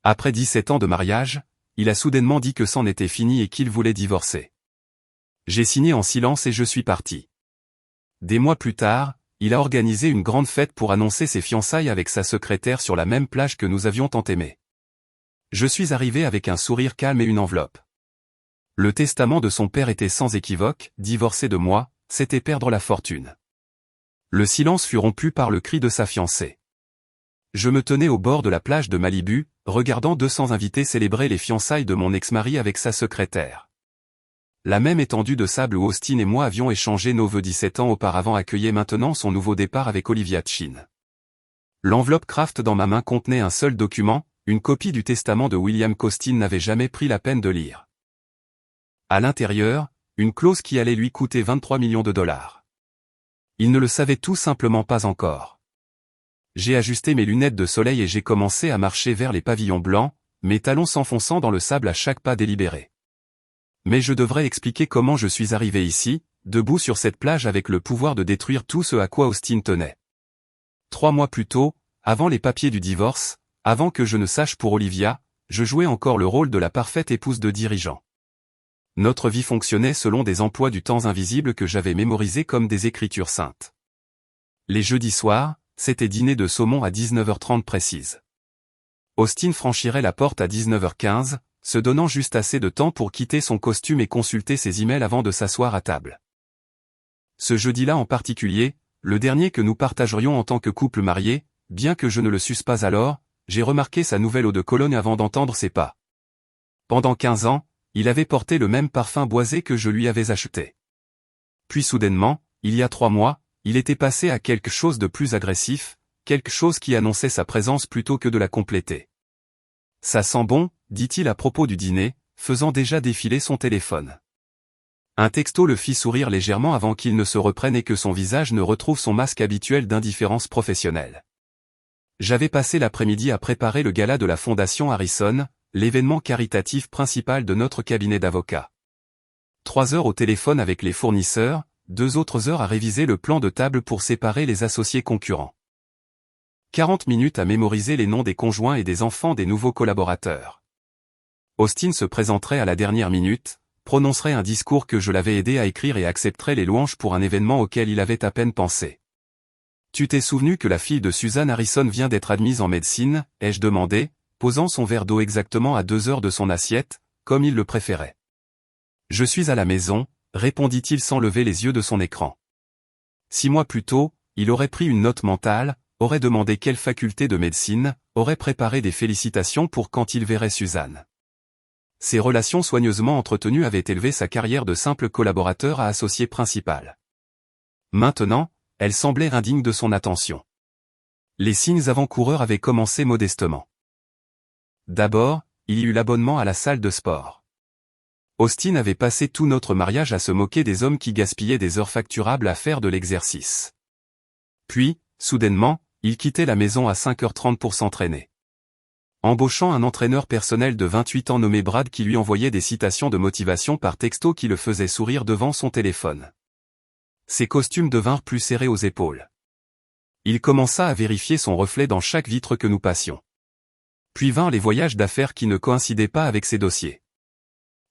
Après 17 ans de mariage, il a soudainement dit que c'en était fini et qu'il voulait divorcer. J'ai signé en silence et je suis parti. Des mois plus tard, il a organisé une grande fête pour annoncer ses fiançailles avec sa secrétaire sur la même plage que nous avions tant aimé. Je suis arrivé avec un sourire calme et une enveloppe. Le testament de son père était sans équivoque, divorcer de moi, c'était perdre la fortune. Le silence fut rompu par le cri de sa fiancée. Je me tenais au bord de la plage de Malibu, regardant 200 invités célébrer les fiançailles de mon ex-mari avec sa secrétaire. La même étendue de sable où Austin et moi avions échangé nos vœux 17 ans auparavant accueillait maintenant son nouveau départ avec Olivia Chin. L'enveloppe Kraft dans ma main contenait un seul document, une copie du testament de William qu'Austin n'avait jamais pris la peine de lire. À l'intérieur, une clause qui allait lui coûter 23 millions de dollars. Il ne le savait tout simplement pas encore. J'ai ajusté mes lunettes de soleil et j'ai commencé à marcher vers les pavillons blancs, mes talons s'enfonçant dans le sable à chaque pas délibéré. Mais je devrais expliquer comment je suis arrivé ici, debout sur cette plage avec le pouvoir de détruire tout ce à quoi Austin tenait. 3 mois plus tôt, avant les papiers du divorce, avant que je ne sache pour Olivia, je jouais encore le rôle de la parfaite épouse de dirigeant. Notre vie fonctionnait selon des emplois du temps invisibles que j'avais mémorisés comme des écritures saintes. Les jeudis soirs, c'était dîner de saumon à 19h30 précise. Austin franchirait la porte à 19h15, se donnant juste assez de temps pour quitter son costume et consulter ses emails avant de s'asseoir à table. Ce jeudi-là en particulier, le dernier que nous partagerions en tant que couple marié, bien que je ne le susse pas alors, j'ai remarqué sa nouvelle eau de Cologne avant d'entendre ses pas. Pendant 15 ans, il avait porté le même parfum boisé que je lui avais acheté. Puis soudainement, il y a 3 mois, il était passé à quelque chose de plus agressif, quelque chose qui annonçait sa présence plutôt que de la compléter. Ça sent bon, dit-il à propos du dîner, faisant déjà défiler son téléphone. Un texto le fit sourire légèrement avant qu'il ne se reprenne et que son visage ne retrouve son masque habituel d'indifférence professionnelle. J'avais passé l'après-midi à préparer le gala de la Fondation Harrison, l'événement caritatif principal de notre cabinet d'avocats. 3 heures au téléphone avec les fournisseurs, 2 autres heures à réviser le plan de table pour séparer les associés concurrents. 40 minutes à mémoriser les noms des conjoints et des enfants des nouveaux collaborateurs. Austin se présenterait à la dernière minute, prononcerait un discours que je l'avais aidé à écrire et accepterait les louanges pour un événement auquel il avait à peine pensé. « Tu t'es souvenu que la fille de Suzanne Harrison vient d'être admise en médecine ?» ai-je demandé, posant son verre d'eau exactement à 2 heures de son assiette, comme il le préférait. « Je suis à la maison », répondit-il sans lever les yeux de son écran. 6 mois plus tôt, il aurait pris une note mentale, aurait demandé quelle faculté de médecine, aurait préparé des félicitations pour quand il verrait Suzanne. Ses relations soigneusement entretenues avaient élevé sa carrière de simple collaborateur à associé principal. Maintenant, elle semblait indigne de son attention. Les signes avant-coureurs avaient commencé modestement. D'abord, il y eut l'abonnement à la salle de sport. Austin avait passé tout notre mariage à se moquer des hommes qui gaspillaient des heures facturables à faire de l'exercice. Puis, soudainement, il quittait la maison à 5h30 pour s'entraîner. Embauchant un entraîneur personnel de 28 ans nommé Brad qui lui envoyait des citations de motivation par texto qui le faisaient sourire devant son téléphone. Ses costumes devinrent plus serrés aux épaules. Il commença à vérifier son reflet dans chaque vitre que nous passions. Puis vinrent les voyages d'affaires qui ne coïncidaient pas avec ses dossiers.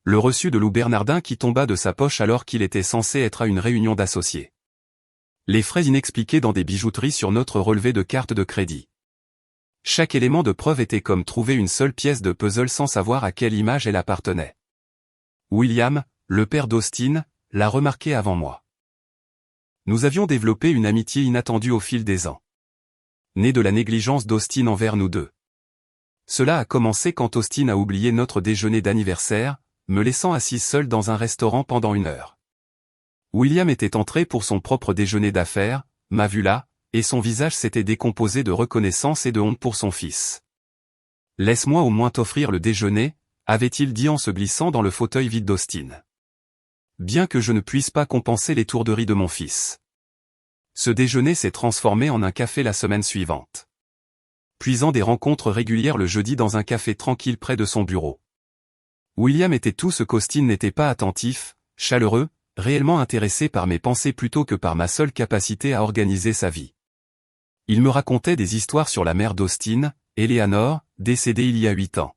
Le reçu de Lou Bernardin qui tomba de sa poche alors qu'il était censé être à une réunion d'associés. Les frais inexpliqués dans des bijouteries sur notre relevé de carte de crédit. Chaque élément de preuve était comme trouver une seule pièce de puzzle sans savoir à quelle image elle appartenait. William, le père d'Austin, l'a remarqué avant moi. Nous avions développé une amitié inattendue au fil des ans. Née de la négligence d'Austin envers nous deux. Cela a commencé quand Austin a oublié notre déjeuner d'anniversaire, me laissant assise seule dans un restaurant pendant 1 heure. William était entré pour son propre déjeuner d'affaires, m'a vu là, et son visage s'était décomposé de reconnaissance et de honte pour son fils. « Laisse-moi au moins t'offrir le déjeuner », avait-il dit en se glissant dans le fauteuil vide d'Austin. Bien que je ne puisse pas compenser l'étourderie de mon fils. Ce déjeuner s'est transformé en un café la semaine suivante. Puisant des rencontres régulières le jeudi dans un café tranquille près de son bureau. William était tout ce qu'Austin n'était pas attentif, chaleureux, réellement intéressé par mes pensées plutôt que par ma seule capacité à organiser sa vie. Il me racontait des histoires sur la mère d'Austin, Eleanor, décédée il y a 8 ans.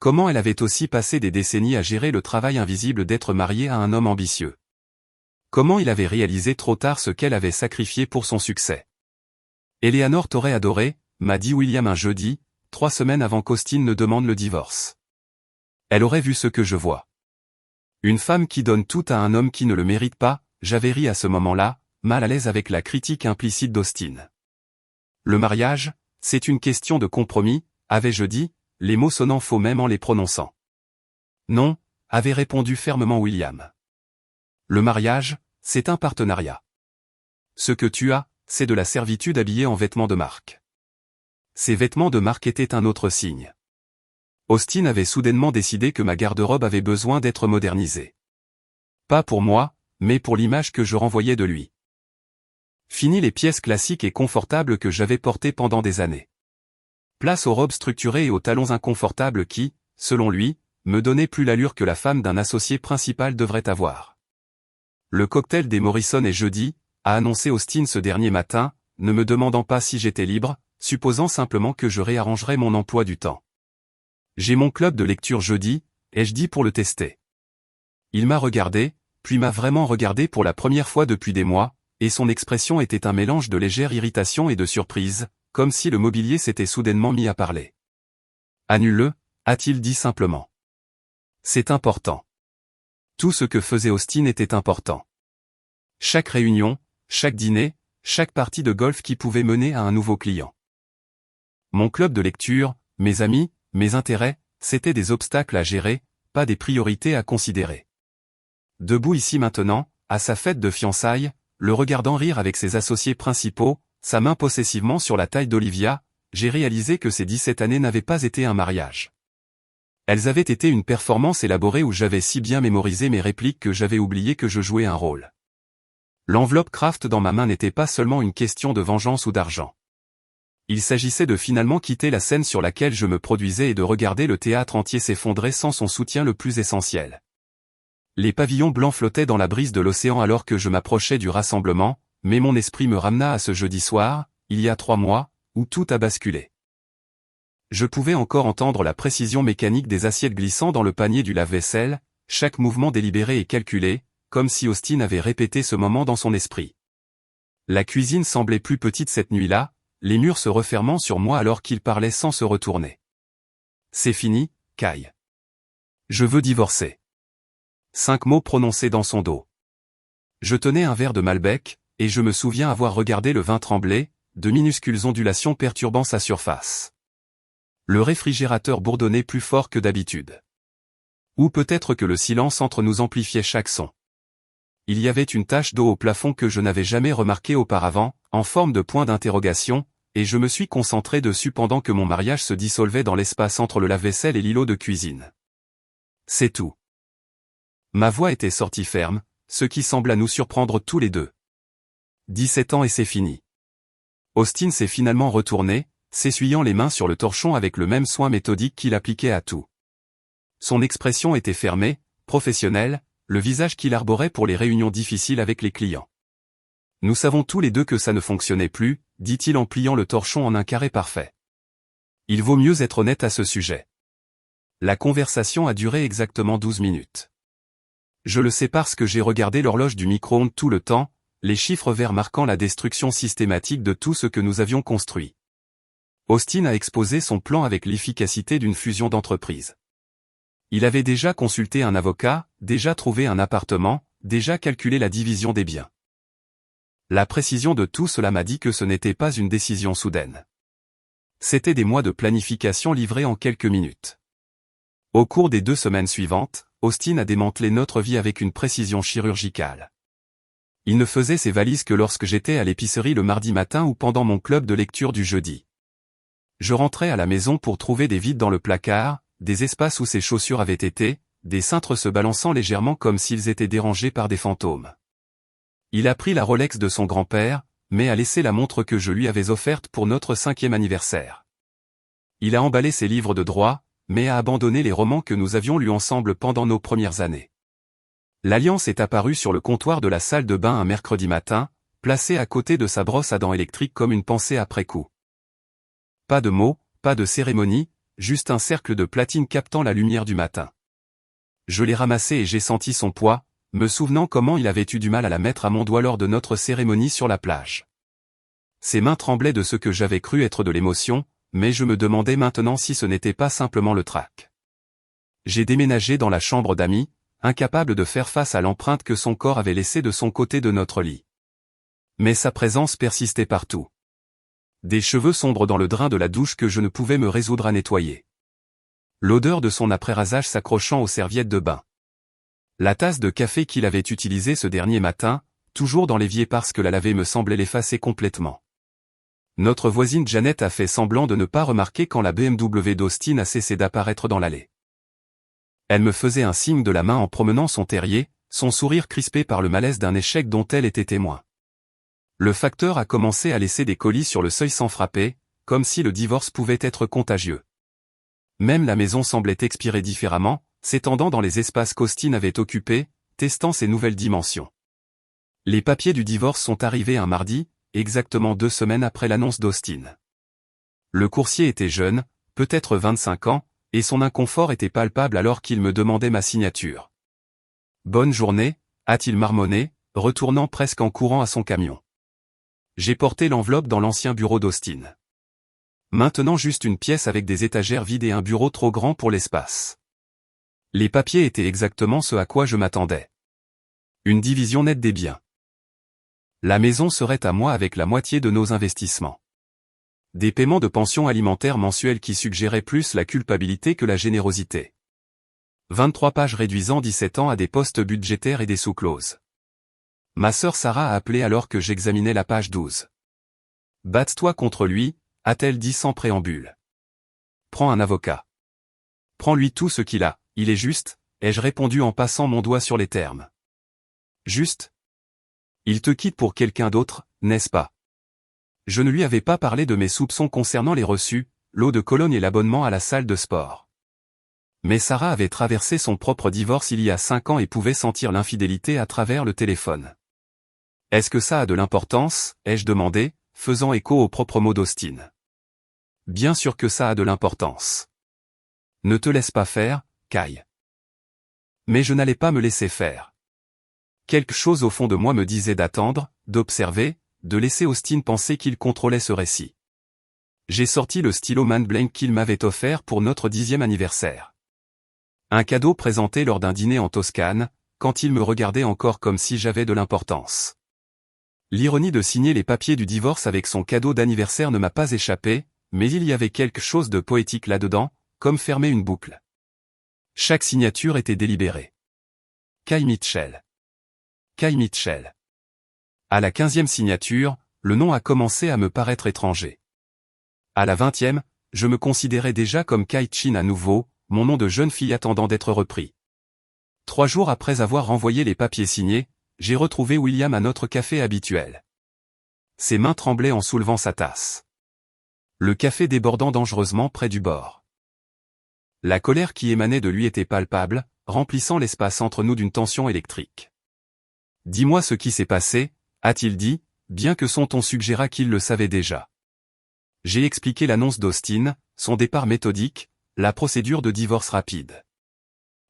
Comment elle avait aussi passé des décennies à gérer le travail invisible d'être mariée à un homme ambitieux. Comment il avait réalisé trop tard ce qu'elle avait sacrifié pour son succès. Eleanor t'aurait adoré, m'a dit William un jeudi, 3 semaines avant qu'Austin ne demande le divorce. Elle aurait vu ce que je vois. Une femme qui donne tout à un homme qui ne le mérite pas, j'avais ri à ce moment-là, mal à l'aise avec la critique implicite d'Austin. Le mariage, c'est une question de compromis, avais-je dit, les mots sonnant faux même en les prononçant. Non, avait répondu fermement William. Le mariage, c'est un partenariat. Ce que tu as, c'est de la servitude habillée en vêtements de marque. Ces vêtements de marque étaient un autre signe. Austin avait soudainement décidé que ma garde-robe avait besoin d'être modernisée. Pas pour moi, mais pour l'image que je renvoyais de lui. Fini les pièces classiques et confortables que j'avais portées pendant des années. Place aux robes structurées et aux talons inconfortables qui, selon lui, me donnaient plus l'allure que la femme d'un associé principal devrait avoir. Le cocktail des Morrison est jeudi, a annoncé Austin ce dernier matin, ne me demandant pas si j'étais libre, supposant simplement que je réarrangerais mon emploi du temps. J'ai mon club de lecture jeudi, ai-je dit pour le tester. Il m'a regardé, puis m'a vraiment regardé pour la première fois depuis des mois, et son expression était un mélange de légère irritation et de surprise, comme si le mobilier s'était soudainement mis à parler. Annule-le, a-t-il dit simplement. C'est important. Tout ce que faisait Austin était important. Chaque réunion, chaque dîner, chaque partie de golf qui pouvait mener à un nouveau client. Mon club de lecture, mes amis, mes intérêts, c'étaient des obstacles à gérer, pas des priorités à considérer. Debout ici maintenant, à sa fête de fiançailles, le regardant rire avec ses associés principaux, sa main possessivement sur la taille d'Olivia, j'ai réalisé que ces 17 années n'avaient pas été un mariage. Elles avaient été une performance élaborée où j'avais si bien mémorisé mes répliques que j'avais oublié que je jouais un rôle. L'enveloppe Kraft dans ma main n'était pas seulement une question de vengeance ou d'argent. Il s'agissait de finalement quitter la scène sur laquelle je me produisais et de regarder le théâtre entier s'effondrer sans son soutien le plus essentiel. Les pavillons blancs flottaient dans la brise de l'océan alors que je m'approchais du rassemblement, mais mon esprit me ramena à ce jeudi soir, il y a 3 mois, où tout a basculé. Je pouvais encore entendre la précision mécanique des assiettes glissant dans le panier du lave-vaisselle, chaque mouvement délibéré et calculé, comme si Austin avait répété ce moment dans son esprit. La cuisine semblait plus petite cette nuit-là, les murs se refermant sur moi alors qu'il parlait sans se retourner. C'est fini, Kai. Je veux divorcer. 5 mots prononcés dans son dos. Je tenais un verre de Malbec, et je me souviens avoir regardé le vin trembler, de minuscules ondulations perturbant sa surface. Le réfrigérateur bourdonnait plus fort que d'habitude. Ou peut-être que le silence entre nous amplifiait chaque son. Il y avait une tache d'eau au plafond que je n'avais jamais remarquée auparavant, en forme de point d'interrogation, et je me suis concentré dessus pendant que mon mariage se dissolvait dans l'espace entre le lave-vaisselle et l'îlot de cuisine. C'est tout. Ma voix était sortie ferme, ce qui sembla nous surprendre tous les deux. 17 ans et c'est fini. Austin s'est finalement retourné, s'essuyant les mains sur le torchon avec le même soin méthodique qu'il appliquait à tout. Son expression était fermée, professionnelle, le visage qu'il arborait pour les réunions difficiles avec les clients. Nous savons tous les deux que ça ne fonctionnait plus, dit-il en pliant le torchon en un carré parfait. Il vaut mieux être honnête à ce sujet. La conversation a duré exactement 12 minutes. Je le sais parce que j'ai regardé l'horloge du micro-ondes tout le temps, les chiffres verts marquant la destruction systématique de tout ce que nous avions construit. Austin a exposé son plan avec l'efficacité d'une fusion d'entreprises. Il avait déjà consulté un avocat, déjà trouvé un appartement, déjà calculé la division des biens. La précision de tout cela m'a dit que ce n'était pas une décision soudaine. C'était des mois de planification livrés en quelques minutes. Au cours des 2 semaines suivantes, Austin a démantelé notre vie avec une précision chirurgicale. Il ne faisait ses valises que lorsque j'étais à l'épicerie le mardi matin ou pendant mon club de lecture du jeudi. Je rentrais à la maison pour trouver des vides dans le placard, des espaces où ses chaussures avaient été, des cintres se balançant légèrement comme s'ils étaient dérangés par des fantômes. Il a pris la Rolex de son grand-père, mais a laissé la montre que je lui avais offerte pour notre 5e anniversaire. Il a emballé ses livres de droit, mais a abandonné les romans que nous avions lus ensemble pendant nos premières années. L'alliance est apparue sur le comptoir de la salle de bain un mercredi matin, placée à côté de sa brosse à dents électrique comme une pensée après coup. Pas de mots, pas de cérémonie, juste un cercle de platine captant la lumière du matin. Je l'ai ramassé et j'ai senti son poids, me souvenant comment il avait eu du mal à la mettre à mon doigt lors de notre cérémonie sur la plage. Ses mains tremblaient de ce que j'avais cru être de l'émotion, mais je me demandais maintenant si ce n'était pas simplement le trac. J'ai déménagé dans la chambre d'amis, incapable de faire face à l'empreinte que son corps avait laissée de son côté de notre lit. Mais sa présence persistait partout. Des cheveux sombres dans le drain de la douche que je ne pouvais me résoudre à nettoyer. L'odeur de son après-rasage s'accrochant aux serviettes de bain. La tasse de café qu'il avait utilisée ce dernier matin, toujours dans l'évier parce que la laver me semblait l'effacer complètement. Notre voisine Janet a fait semblant de ne pas remarquer quand la BMW d'Austin a cessé d'apparaître dans l'allée. Elle me faisait un signe de la main en promenant son terrier, son sourire crispé par le malaise d'un échec dont elle était témoin. Le facteur a commencé à laisser des colis sur le seuil sans frapper, comme si le divorce pouvait être contagieux. Même la maison semblait expirer différemment, s'étendant dans les espaces qu'Austin avait occupés, testant ses nouvelles dimensions. Les papiers du divorce sont arrivés un mardi, exactement 2 semaines après l'annonce d'Austin. Le coursier était jeune, peut-être 25 ans, et son inconfort était palpable alors qu'il me demandait ma signature. « Bonne journée », a-t-il marmonné, retournant presque en courant à son camion. J'ai porté l'enveloppe dans l'ancien bureau d'Austin. Maintenant juste une pièce avec des étagères vides et un bureau trop grand pour l'espace. Les papiers étaient exactement ce à quoi je m'attendais. Une division nette des biens. La maison serait à moi avec la moitié de nos investissements. Des paiements de pension alimentaire mensuels qui suggéraient plus la culpabilité que la générosité. 23 pages réduisant 17 ans à des postes budgétaires et des sous-clauses. Ma sœur Sarah a appelé alors que j'examinais la page 12. « Batte-toi contre lui », a-t-elle dit sans préambule. « Prends un avocat. Prends-lui tout ce qu'il a, il est juste », ai-je répondu en passant mon doigt sur les termes. Juste ? Il te quitte pour quelqu'un d'autre, n'est-ce pas ? Je ne lui avais pas parlé de mes soupçons concernant les reçus, l'eau de Cologne et l'abonnement à la salle de sport. Mais Sarah avait traversé son propre divorce il y a 5 ans et pouvait sentir l'infidélité à travers le téléphone. Est-ce que ça a de l'importance, ai-je demandé, faisant écho aux propres mots d'Austin. Bien sûr que ça a de l'importance. Ne te laisse pas faire, Kai. Mais je n'allais pas me laisser faire. Quelque chose au fond de moi me disait d'attendre, d'observer, de laisser Austin penser qu'il contrôlait ce récit. J'ai sorti le stylo Man Blank qu'il m'avait offert pour notre 10e anniversaire. Un cadeau présenté lors d'un dîner en Toscane, quand il me regardait encore comme si j'avais de l'importance. L'ironie de signer les papiers du divorce avec son cadeau d'anniversaire ne m'a pas échappé, mais il y avait quelque chose de poétique là-dedans, comme fermer une boucle. Chaque signature était délibérée. Kai Mitchell. Kai Mitchell. À la 15e signature, le nom a commencé à me paraître étranger. À la 20e, je me considérais déjà comme Kai Chin à nouveau, mon nom de jeune fille attendant d'être repris. 3 jours après avoir renvoyé les papiers signés, j'ai retrouvé William à notre café habituel. Ses mains tremblaient en soulevant sa tasse. Le café débordant dangereusement près du bord. La colère qui émanait de lui était palpable, remplissant l'espace entre nous d'une tension électrique. « Dis-moi ce qui s'est passé », a-t-il dit, bien que son ton suggéra qu'il le savait déjà. J'ai expliqué l'annonce d'Austin, son départ méthodique, la procédure de divorce rapide.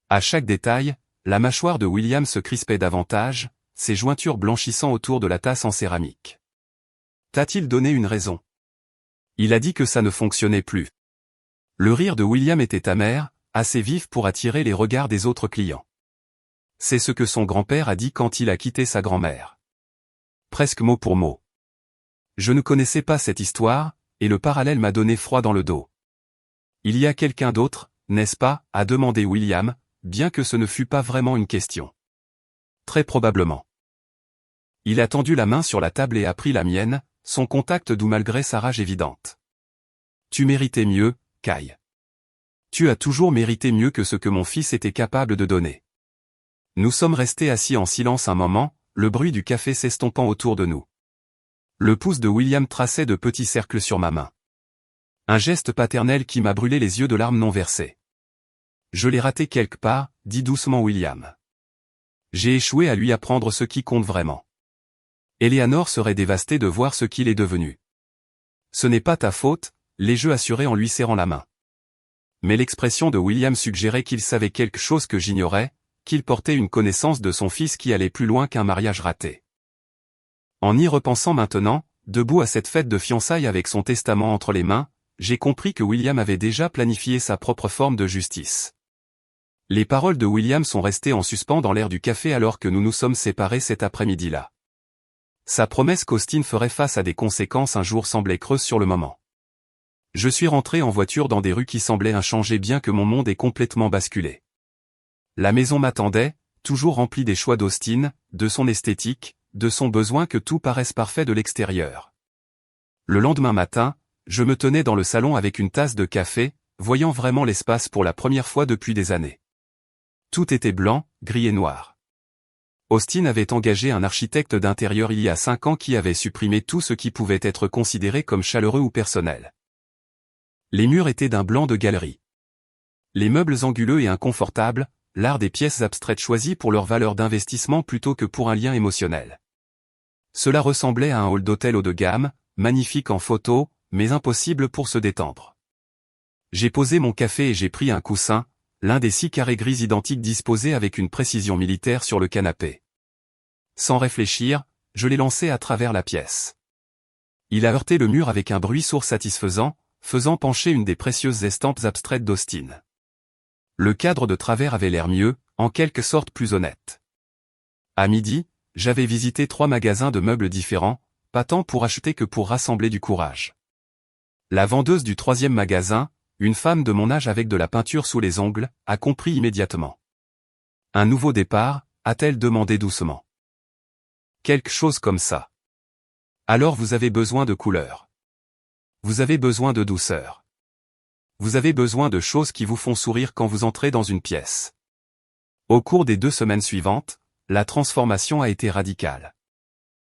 À chaque détail, la mâchoire de William se crispait davantage, ses jointures blanchissant autour de la tasse en céramique. T'a-t-il donné une raison ? Il a dit que ça ne fonctionnait plus. Le rire de William était amer, assez vif pour attirer les regards des autres clients. C'est ce que son grand-père a dit quand il a quitté sa grand-mère. Presque mot pour mot. Je ne connaissais pas cette histoire, et le parallèle m'a donné froid dans le dos. Il y a quelqu'un d'autre, n'est-ce pas, a demandé William, bien que ce ne fût pas vraiment une question. Très probablement. Il a tendu la main sur la table et a pris la mienne, son contact doux malgré sa rage évidente. Tu méritais mieux, Kai. Tu as toujours mérité mieux que ce que mon fils était capable de donner. Nous sommes restés assis en silence un moment, le bruit du café s'estompant autour de nous. Le pouce de William traçait de petits cercles sur ma main. Un geste paternel qui m'a brûlé les yeux de larmes non versées. Je l'ai raté quelque part, dit doucement William. J'ai échoué à lui apprendre ce qui compte vraiment. Eleanor serait dévastée de voir ce qu'il est devenu. Ce n'est pas ta faute, les jeux assurés en lui serrant la main. Mais l'expression de William suggérait qu'il savait quelque chose que j'ignorais, qu'il portait une connaissance de son fils qui allait plus loin qu'un mariage raté. En y repensant maintenant, debout à cette fête de fiançailles avec son testament entre les mains, j'ai compris que William avait déjà planifié sa propre forme de justice. Les paroles de William sont restées en suspens dans l'air du café alors que nous nous sommes séparés cet après-midi-là. Sa promesse qu'Austin ferait face à des conséquences un jour semblait creuse sur le moment. Je suis rentré en voiture dans des rues qui semblaient inchangées bien que mon monde ait complètement basculé. La maison m'attendait, toujours remplie des choix d'Austin, de son esthétique, de son besoin que tout paraisse parfait de l'extérieur. Le lendemain matin, je me tenais dans le salon avec une tasse de café, voyant vraiment l'espace pour la première fois depuis des années. Tout était blanc, gris et noir. Austin avait engagé un architecte d'intérieur il y a 5 ans qui avait supprimé tout ce qui pouvait être considéré comme chaleureux ou personnel. Les murs étaient d'un blanc de galerie. Les meubles anguleux et inconfortables, l'art des pièces abstraites choisies pour leur valeur d'investissement plutôt que pour un lien émotionnel. Cela ressemblait à un hall d'hôtel haut de gamme, magnifique en photo, mais impossible pour se détendre. J'ai posé mon café et j'ai pris un coussin, l'un des 6 carrés gris identiques disposés avec une précision militaire sur le canapé. Sans réfléchir, je l'ai lancé à travers la pièce. Il a heurté le mur avec un bruit sourd satisfaisant, faisant pencher une des précieuses estampes abstraites d'Austin. Le cadre de travers avait l'air mieux, en quelque sorte plus honnête. À midi, j'avais visité 3 magasins de meubles différents, pas tant pour acheter que pour rassembler du courage. La vendeuse du 3e magasin, une femme de mon âge avec de la peinture sous les ongles, a compris immédiatement. Un nouveau départ, a-t-elle demandé doucement. Quelque chose comme ça. Alors vous avez besoin de couleurs. Vous avez besoin de douceur. Vous avez besoin de choses qui vous font sourire quand vous entrez dans une pièce. Au cours des 2 semaines suivantes, la transformation a été radicale.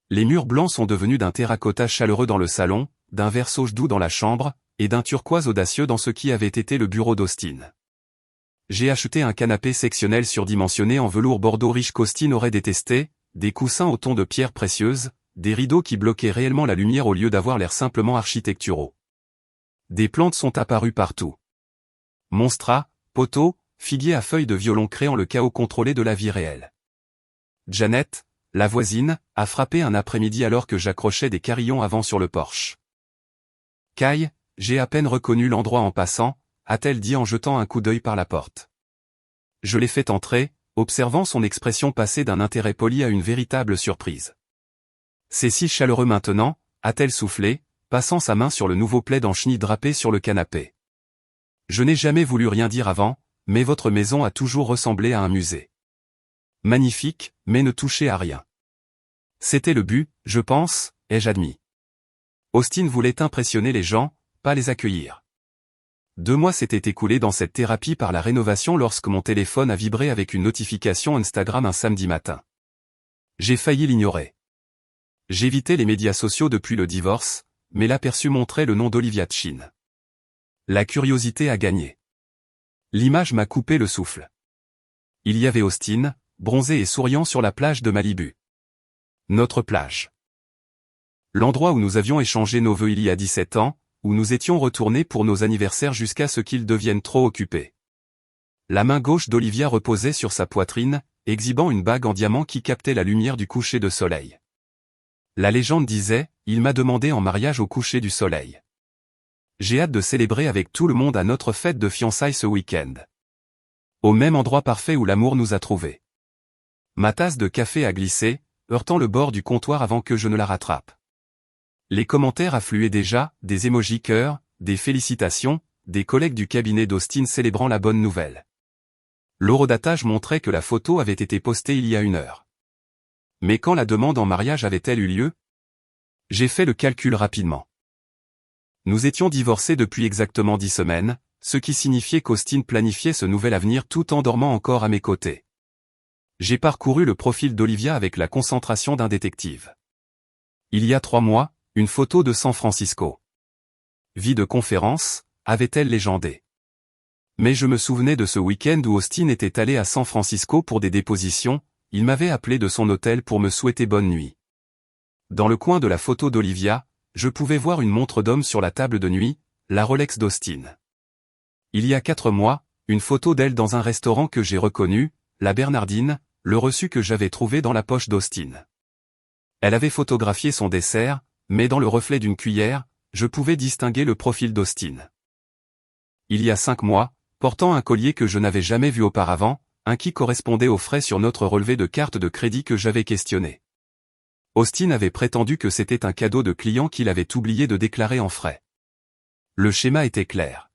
Les murs blancs sont devenus d'un terracotta chaleureux dans le salon, d'un vert sauge doux dans la chambre, et d'un turquoise audacieux dans ce qui avait été le bureau d'Austin. J'ai acheté un canapé sectionnel surdimensionné en velours bordeaux riche qu'Austin aurait détesté, des coussins au ton de pierres précieuses, des rideaux qui bloquaient réellement la lumière au lieu d'avoir l'air simplement architecturaux. Des plantes sont apparues partout. Monstras, poteaux, figuiers à feuilles de violon créant le chaos contrôlé de la vie réelle. Janet, la voisine, a frappé un après-midi alors que j'accrochais des carillons avant sur le porche. Kai, j'ai à peine reconnu l'endroit en passant, a-t-elle dit en jetant un coup d'œil par la porte. Je l'ai fait entrer, observant son expression passer d'un intérêt poli à une véritable surprise. C'est si chaleureux maintenant, a-t-elle soufflé, passant sa main sur le nouveau plaid en chenille drapé sur le canapé. Je n'ai jamais voulu rien dire avant, mais votre maison a toujours ressemblé à un musée. Magnifique, mais ne touchez à rien. C'était le but, je pense, ai-je admis. Austin voulait impressionner les gens, pas les accueillir. 2 mois s'étaient écoulés dans cette thérapie par la rénovation lorsque mon téléphone a vibré avec une notification Instagram un samedi matin. J'ai failli l'ignorer. J'évitais les médias sociaux depuis le divorce, mais l'aperçu montrait le nom d'Olivia Chin. La curiosité a gagné. L'image m'a coupé le souffle. Il y avait Austin, bronzé et souriant sur la plage de Malibu. Notre plage. L'endroit où nous avions échangé nos vœux il y a 17 ans, où nous étions retournés pour nos anniversaires jusqu'à ce qu'ils deviennent trop occupés. La main gauche d'Olivia reposait sur sa poitrine, exhibant une bague en diamant qui captait la lumière du coucher de soleil. La légende disait, il m'a demandé en mariage au coucher du soleil. J'ai hâte de célébrer avec tout le monde à notre fête de fiançailles ce week-end. Au même endroit parfait où l'amour nous a trouvés. Ma tasse de café a glissé, heurtant le bord du comptoir avant que je ne la rattrape. Les commentaires affluaient déjà, des émojis cœur, des félicitations, des collègues du cabinet d'Austin célébrant la bonne nouvelle. L'horodatage montrait que la photo avait été postée il y a 1 heure. Mais quand la demande en mariage avait-elle eu lieu? J'ai fait le calcul rapidement. Nous étions divorcés depuis exactement 10 semaines, ce qui signifiait qu'Austin planifiait ce nouvel avenir tout en dormant encore à mes côtés. J'ai parcouru le profil d'Olivia avec la concentration d'un détective. Il y a 3 mois, une photo de San Francisco. Vie de conférence, avait-elle légendé. Mais je me souvenais de ce week-end où Austin était allé à San Francisco pour des dépositions, il m'avait appelé de son hôtel pour me souhaiter bonne nuit. Dans le coin de la photo d'Olivia, je pouvais voir une montre d'homme sur la table de nuit, la Rolex d'Austin. Il y a 4 mois, une photo d'elle dans un restaurant que j'ai reconnu, la Bernardine, le reçu que j'avais trouvé dans la poche d'Austin. Elle avait photographié son dessert, mais dans le reflet d'une cuillère, je pouvais distinguer le profil d'Austin. Il y a 5 mois, portant un collier que je n'avais jamais vu auparavant, un qui correspondait aux frais sur notre relevé de carte de crédit que j'avais questionné. Austin avait prétendu que c'était un cadeau de client qu'il avait oublié de déclarer en frais. Le schéma était clair.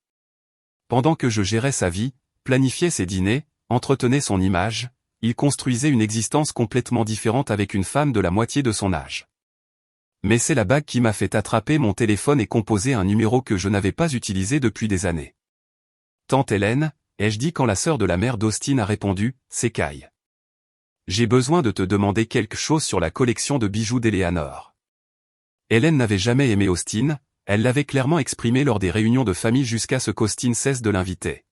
Pendant que je gérais sa vie, planifiais ses dîners, entretenais son image, il construisait une existence complètement différente avec une femme de la moitié de son âge. Mais c'est la bague qui m'a fait attraper mon téléphone et composer un numéro que je n'avais pas utilisé depuis des années. Tante Hélène, ai-je dit quand la sœur de la mère d'Austin a répondu, c'est Kai. J'ai besoin de te demander quelque chose sur la collection de bijoux d'Eleanor. Hélène n'avait jamais aimé Austin, elle l'avait clairement exprimé lors des réunions de famille jusqu'à ce qu'Austin cesse de l'inviter.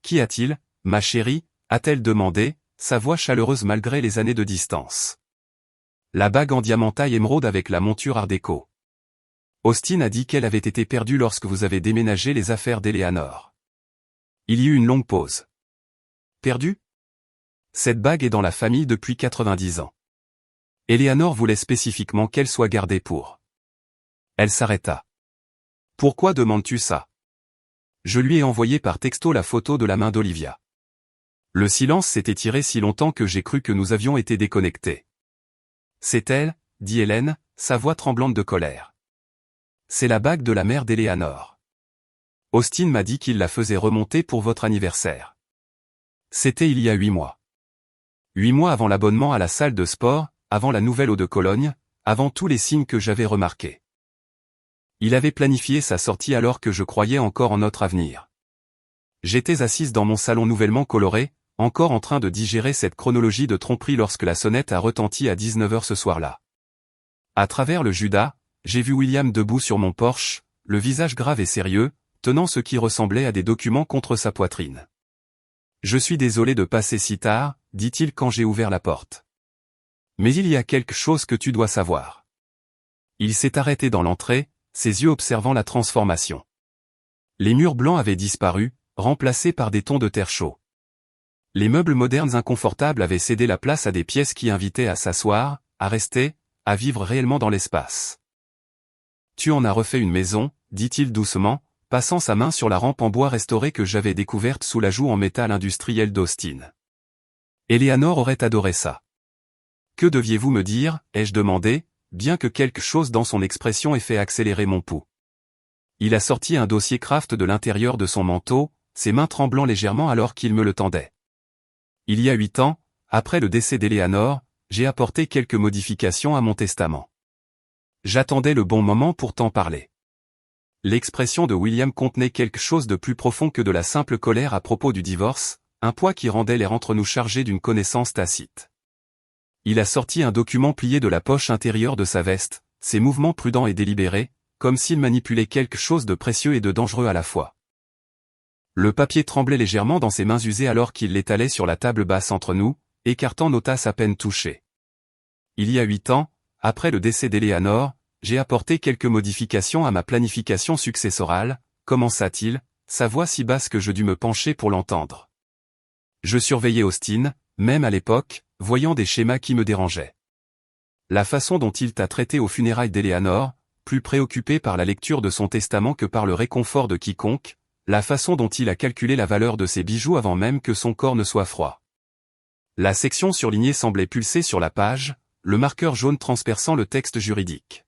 Qu'y a-t-il, ma chérie, a-t-elle demandé, sa voix chaleureuse malgré les années de distance. La bague en diamantaille émeraude avec la monture art déco. Austin a dit qu'elle avait été perdue lorsque vous avez déménagé les affaires d'Eleanor. Il y eut une longue pause. Perdue ? Cette bague est dans la famille depuis 90 ans. Eleanor voulait spécifiquement qu'elle soit gardée pour. Elle s'arrêta. Pourquoi demandes-tu ça ? Je lui ai envoyé par texto la photo de la main d'Olivia. Le silence s'est étiré si longtemps que j'ai cru que nous avions été déconnectés. C'est elle, dit Hélène, sa voix tremblante de colère. C'est la bague de la mère d'Eleanor. Austin m'a dit qu'il la faisait remonter pour votre anniversaire. C'était il y a 8 mois. 8 mois avant l'abonnement à la salle de sport, avant la nouvelle eau de Cologne, avant tous les signes que j'avais remarqués. Il avait planifié sa sortie alors que je croyais encore en notre avenir. J'étais assise dans mon salon nouvellement coloré, encore en train de digérer cette chronologie de tromperie lorsque la sonnette a retenti à 19h ce soir-là. À travers le Judas, j'ai vu William debout sur mon porche, le visage grave et sérieux, tenant ce qui ressemblait à des documents contre sa poitrine. « Je suis désolé de passer si tard », dit-il quand j'ai ouvert la porte. « Mais il y a quelque chose que tu dois savoir. » Il s'est arrêté dans l'entrée, ses yeux observant la transformation. Les murs blancs avaient disparu, remplacés par des tons de terre chaud. Les meubles modernes inconfortables avaient cédé la place à des pièces qui invitaient à s'asseoir, à rester, à vivre réellement dans l'espace. « Tu en as refait une maison, » dit-il doucement, passant sa main sur la rampe en bois restaurée que j'avais découverte sous la joue en métal industriel d'Austin. Eleanor aurait adoré ça. « Que deviez-vous me dire ?» ai-je demandé, bien que quelque chose dans son expression ait fait accélérer mon pouls. Il a sorti un dossier Kraft de l'intérieur de son manteau, ses mains tremblant légèrement alors qu'il me le tendait. Il y a 8 ans, après le décès d'Eleanor, j'ai apporté quelques modifications à mon testament. J'attendais le bon moment pour t'en parler. L'expression de William contenait quelque chose de plus profond que de la simple colère à propos du divorce, un poids qui rendait l'air entre nous chargé d'une connaissance tacite. Il a sorti un document plié de la poche intérieure de sa veste, ses mouvements prudents et délibérés, comme s'il manipulait quelque chose de précieux et de dangereux à la fois. Le papier tremblait légèrement dans ses mains usées alors qu'il l'étalait sur la table basse entre nous, écartant nos tasses à peine touchées. Il y a 8 ans, après le décès d'Eleanor, j'ai apporté quelques modifications à ma planification successorale, commença-t-il, sa voix si basse que je dus me pencher pour l'entendre. Je surveillais Austin, même à l'époque, voyant des schémas qui me dérangeaient. La façon dont il t'a traité aux funérailles d'Eleanor, plus préoccupé par la lecture de son testament que par le réconfort de quiconque, la façon dont il a calculé la valeur de ses bijoux avant même que son corps ne soit froid. La section surlignée semblait pulser sur la page, le marqueur jaune transperçant le texte juridique.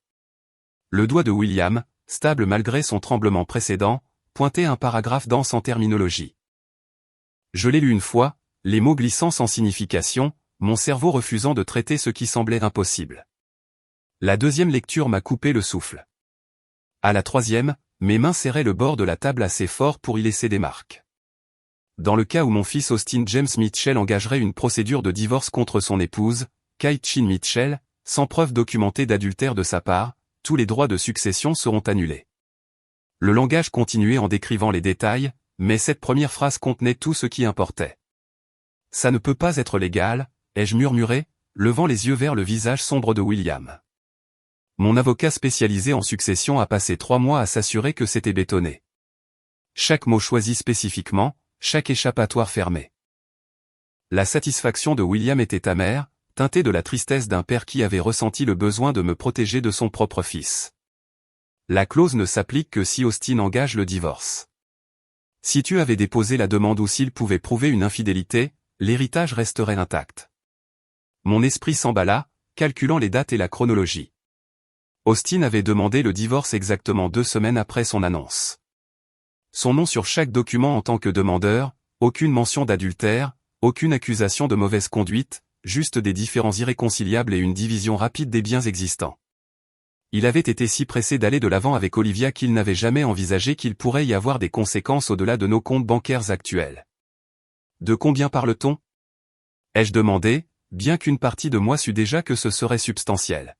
Le doigt de William, stable malgré son tremblement précédent, pointait un paragraphe dense en terminologie. Je l'ai lu une fois, les mots glissant sans signification, mon cerveau refusant de traiter ce qui semblait impossible. La deuxième lecture m'a coupé le souffle. À la troisième, mes mains serraient le bord de la table assez fort pour y laisser des marques. Dans le cas où mon fils Austin James Mitchell engagerait une procédure de divorce contre son épouse, Kai Chin Mitchell, sans preuve documentée d'adultère de sa part, tous les droits de succession seront annulés. Le langage continuait en décrivant les détails, mais cette première phrase contenait tout ce qui importait. Ça ne peut pas être légal, ai-je murmuré, levant les yeux vers le visage sombre de William. Mon avocat spécialisé en succession a passé 3 mois à s'assurer que c'était bétonné. Chaque mot choisi spécifiquement, chaque échappatoire fermé. La satisfaction de William était amère, teintée de la tristesse d'un père qui avait ressenti le besoin de me protéger de son propre fils. La clause ne s'applique que si Austin engage le divorce. Si tu avais déposé la demande ou s'il pouvait prouver une infidélité, l'héritage resterait intact. Mon esprit s'emballa, calculant les dates et la chronologie. Austin avait demandé le divorce exactement 2 semaines après son annonce. Son nom sur chaque document en tant que demandeur, aucune mention d'adultère, aucune accusation de mauvaise conduite, juste des différends irréconciliables et une division rapide des biens existants. Il avait été si pressé d'aller de l'avant avec Olivia qu'il n'avait jamais envisagé qu'il pourrait y avoir des conséquences au-delà de nos comptes bancaires actuels. De combien parle-t-on ? Ai-je demandé, bien qu'une partie de moi sût déjà que ce serait substantiel.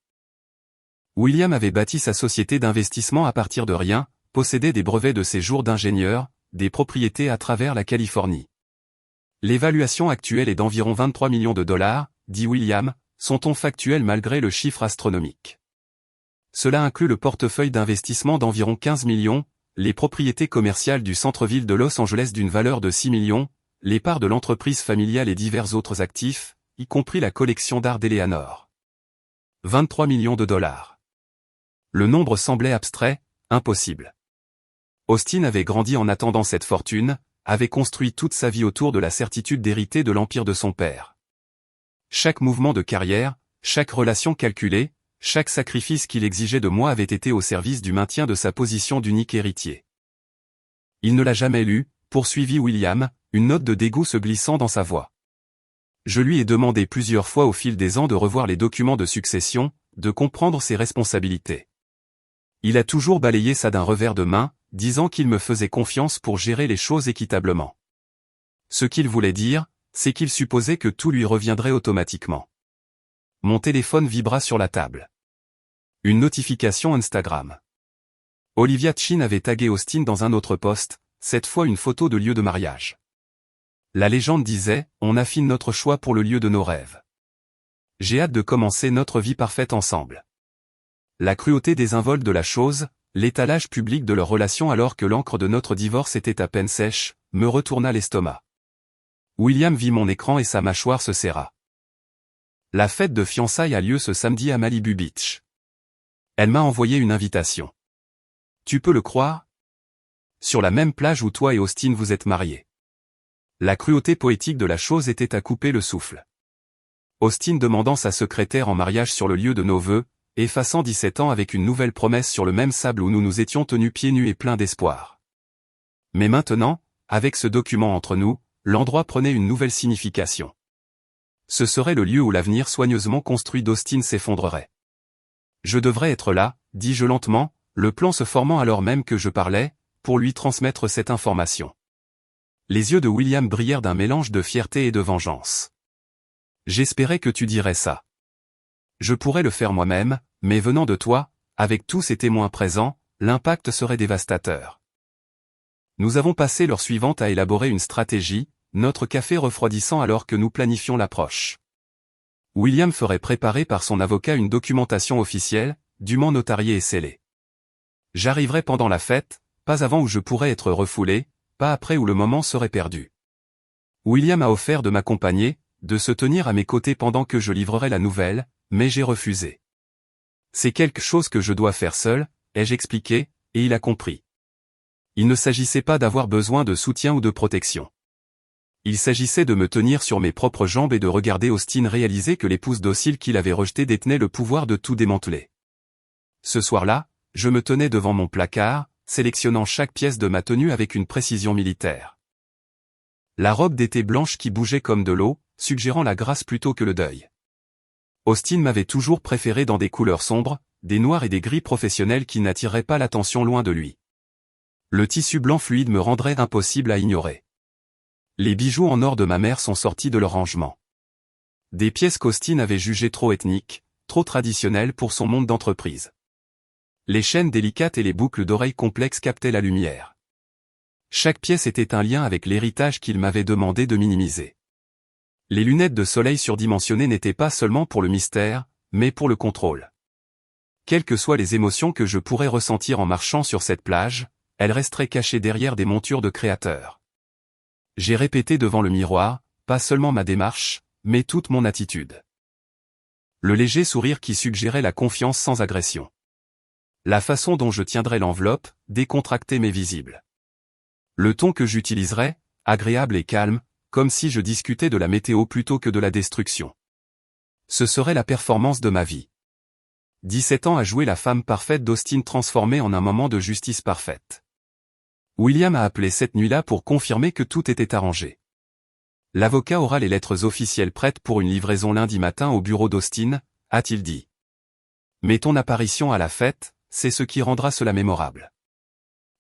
William avait bâti sa société d'investissement à partir de rien, possédait des brevets de séjour d'ingénieur, des propriétés à travers la Californie. L'évaluation actuelle est d'environ 23 millions de dollars, dit William, son ton factuel malgré le chiffre astronomique. Cela inclut le portefeuille d'investissement d'environ 15 millions, les propriétés commerciales du centre-ville de Los Angeles d'une valeur de 6 millions, les parts de l'entreprise familiale et divers autres actifs, y compris la collection d'art d'Eleanor. 23 millions de dollars. Le nombre semblait abstrait, impossible. Austin avait grandi en attendant cette fortune, avait construit toute sa vie autour de la certitude d'hériter de l'empire de son père. Chaque mouvement de carrière, chaque relation calculée, chaque sacrifice qu'il exigeait de moi avait été au service du maintien de sa position d'unique héritier. Il ne l'a jamais lu, poursuivit William, une note de dégoût se glissant dans sa voix. Je lui ai demandé plusieurs fois au fil des ans de revoir les documents de succession, de comprendre ses responsabilités. Il a toujours balayé ça d'un revers de main, disant qu'il me faisait confiance pour gérer les choses équitablement. Ce qu'il voulait dire, c'est qu'il supposait que tout lui reviendrait automatiquement. Mon téléphone vibra sur la table. Une notification Instagram. Olivia Chin avait tagué Austin dans un autre post, cette fois une photo de lieu de mariage. La légende disait, on affine notre choix pour le lieu de nos rêves. J'ai hâte de commencer notre vie parfaite ensemble. La cruauté désinvolte de la chose, l'étalage public de leur relation alors que l'encre de notre divorce était à peine sèche, me retourna l'estomac. William vit mon écran et sa mâchoire se serra. La fête de fiançailles a lieu ce samedi à Malibu Beach. Elle m'a envoyé une invitation. Tu peux le croire ? Sur la même plage où toi et Austin vous êtes mariés. La cruauté poétique de la chose était à couper le souffle. Austin demandant sa secrétaire en mariage sur le lieu de nos vœux, effaçant 17 ans avec une nouvelle promesse sur le même sable où nous nous étions tenus pieds nus et pleins d'espoir. Mais maintenant, avec ce document entre nous, l'endroit prenait une nouvelle signification. Ce serait le lieu où l'avenir soigneusement construit d'Austin s'effondrerait. Je devrais être là, dis-je lentement, le plan se formant alors même que je parlais, pour lui transmettre cette information. Les yeux de William brillèrent d'un mélange de fierté et de vengeance. J'espérais que tu dirais ça. Je pourrais le faire moi-même, mais venant de toi, avec tous ces témoins présents, l'impact serait dévastateur. Nous avons passé l'heure suivante à élaborer une stratégie, notre café refroidissant alors que nous planifions l'approche. William ferait préparer par son avocat une documentation officielle, dûment notariée et scellée. J'arriverai pendant la fête, pas avant où je pourrais être refoulé, pas après où le moment serait perdu. William a offert de m'accompagner, de se tenir à mes côtés pendant que je livrerai la nouvelle, mais j'ai refusé. C'est quelque chose que je dois faire seul, ai-je expliqué, et il a compris. Il ne s'agissait pas d'avoir besoin de soutien ou de protection. Il s'agissait de me tenir sur mes propres jambes et de regarder Austin réaliser que l'épouse docile qu'il avait rejetée détenait le pouvoir de tout démanteler. Ce soir-là, je me tenais devant mon placard, sélectionnant chaque pièce de ma tenue avec une précision militaire. La robe d'été blanche qui bougeait comme de l'eau, suggérant la grâce plutôt que le deuil. Austin m'avait toujours préféré dans des couleurs sombres, des noirs et des gris professionnels qui n'attireraient pas l'attention loin de lui. Le tissu blanc fluide me rendrait impossible à ignorer. Les bijoux en or de ma mère sont sortis de leur rangement. Des pièces qu'Austin avait jugées trop ethniques, trop traditionnelles pour son monde d'entreprise. Les chaînes délicates et les boucles d'oreilles complexes captaient la lumière. Chaque pièce était un lien avec l'héritage qu'il m'avait demandé de minimiser. Les lunettes de soleil surdimensionnées n'étaient pas seulement pour le mystère, mais pour le contrôle. Quelles que soient les émotions que je pourrais ressentir en marchant sur cette plage, elles resteraient cachées derrière des montures de créateurs. J'ai répété devant le miroir, pas seulement ma démarche, mais toute mon attitude. Le léger sourire qui suggérait la confiance sans agression. La façon dont je tiendrais l'enveloppe, décontractée mais visible. Le ton que j'utiliserais, agréable et calme, comme si je discutais de la météo plutôt que de la destruction. Ce serait la performance de ma vie. 17 ans à jouer la femme parfaite d'Austin transformée en un moment de justice parfaite. William a appelé cette nuit-là pour confirmer que tout était arrangé. L'avocat aura les lettres officielles prêtes pour une livraison lundi matin au bureau d'Austin, a-t-il dit. Mais ton apparition à la fête, c'est ce qui rendra cela mémorable.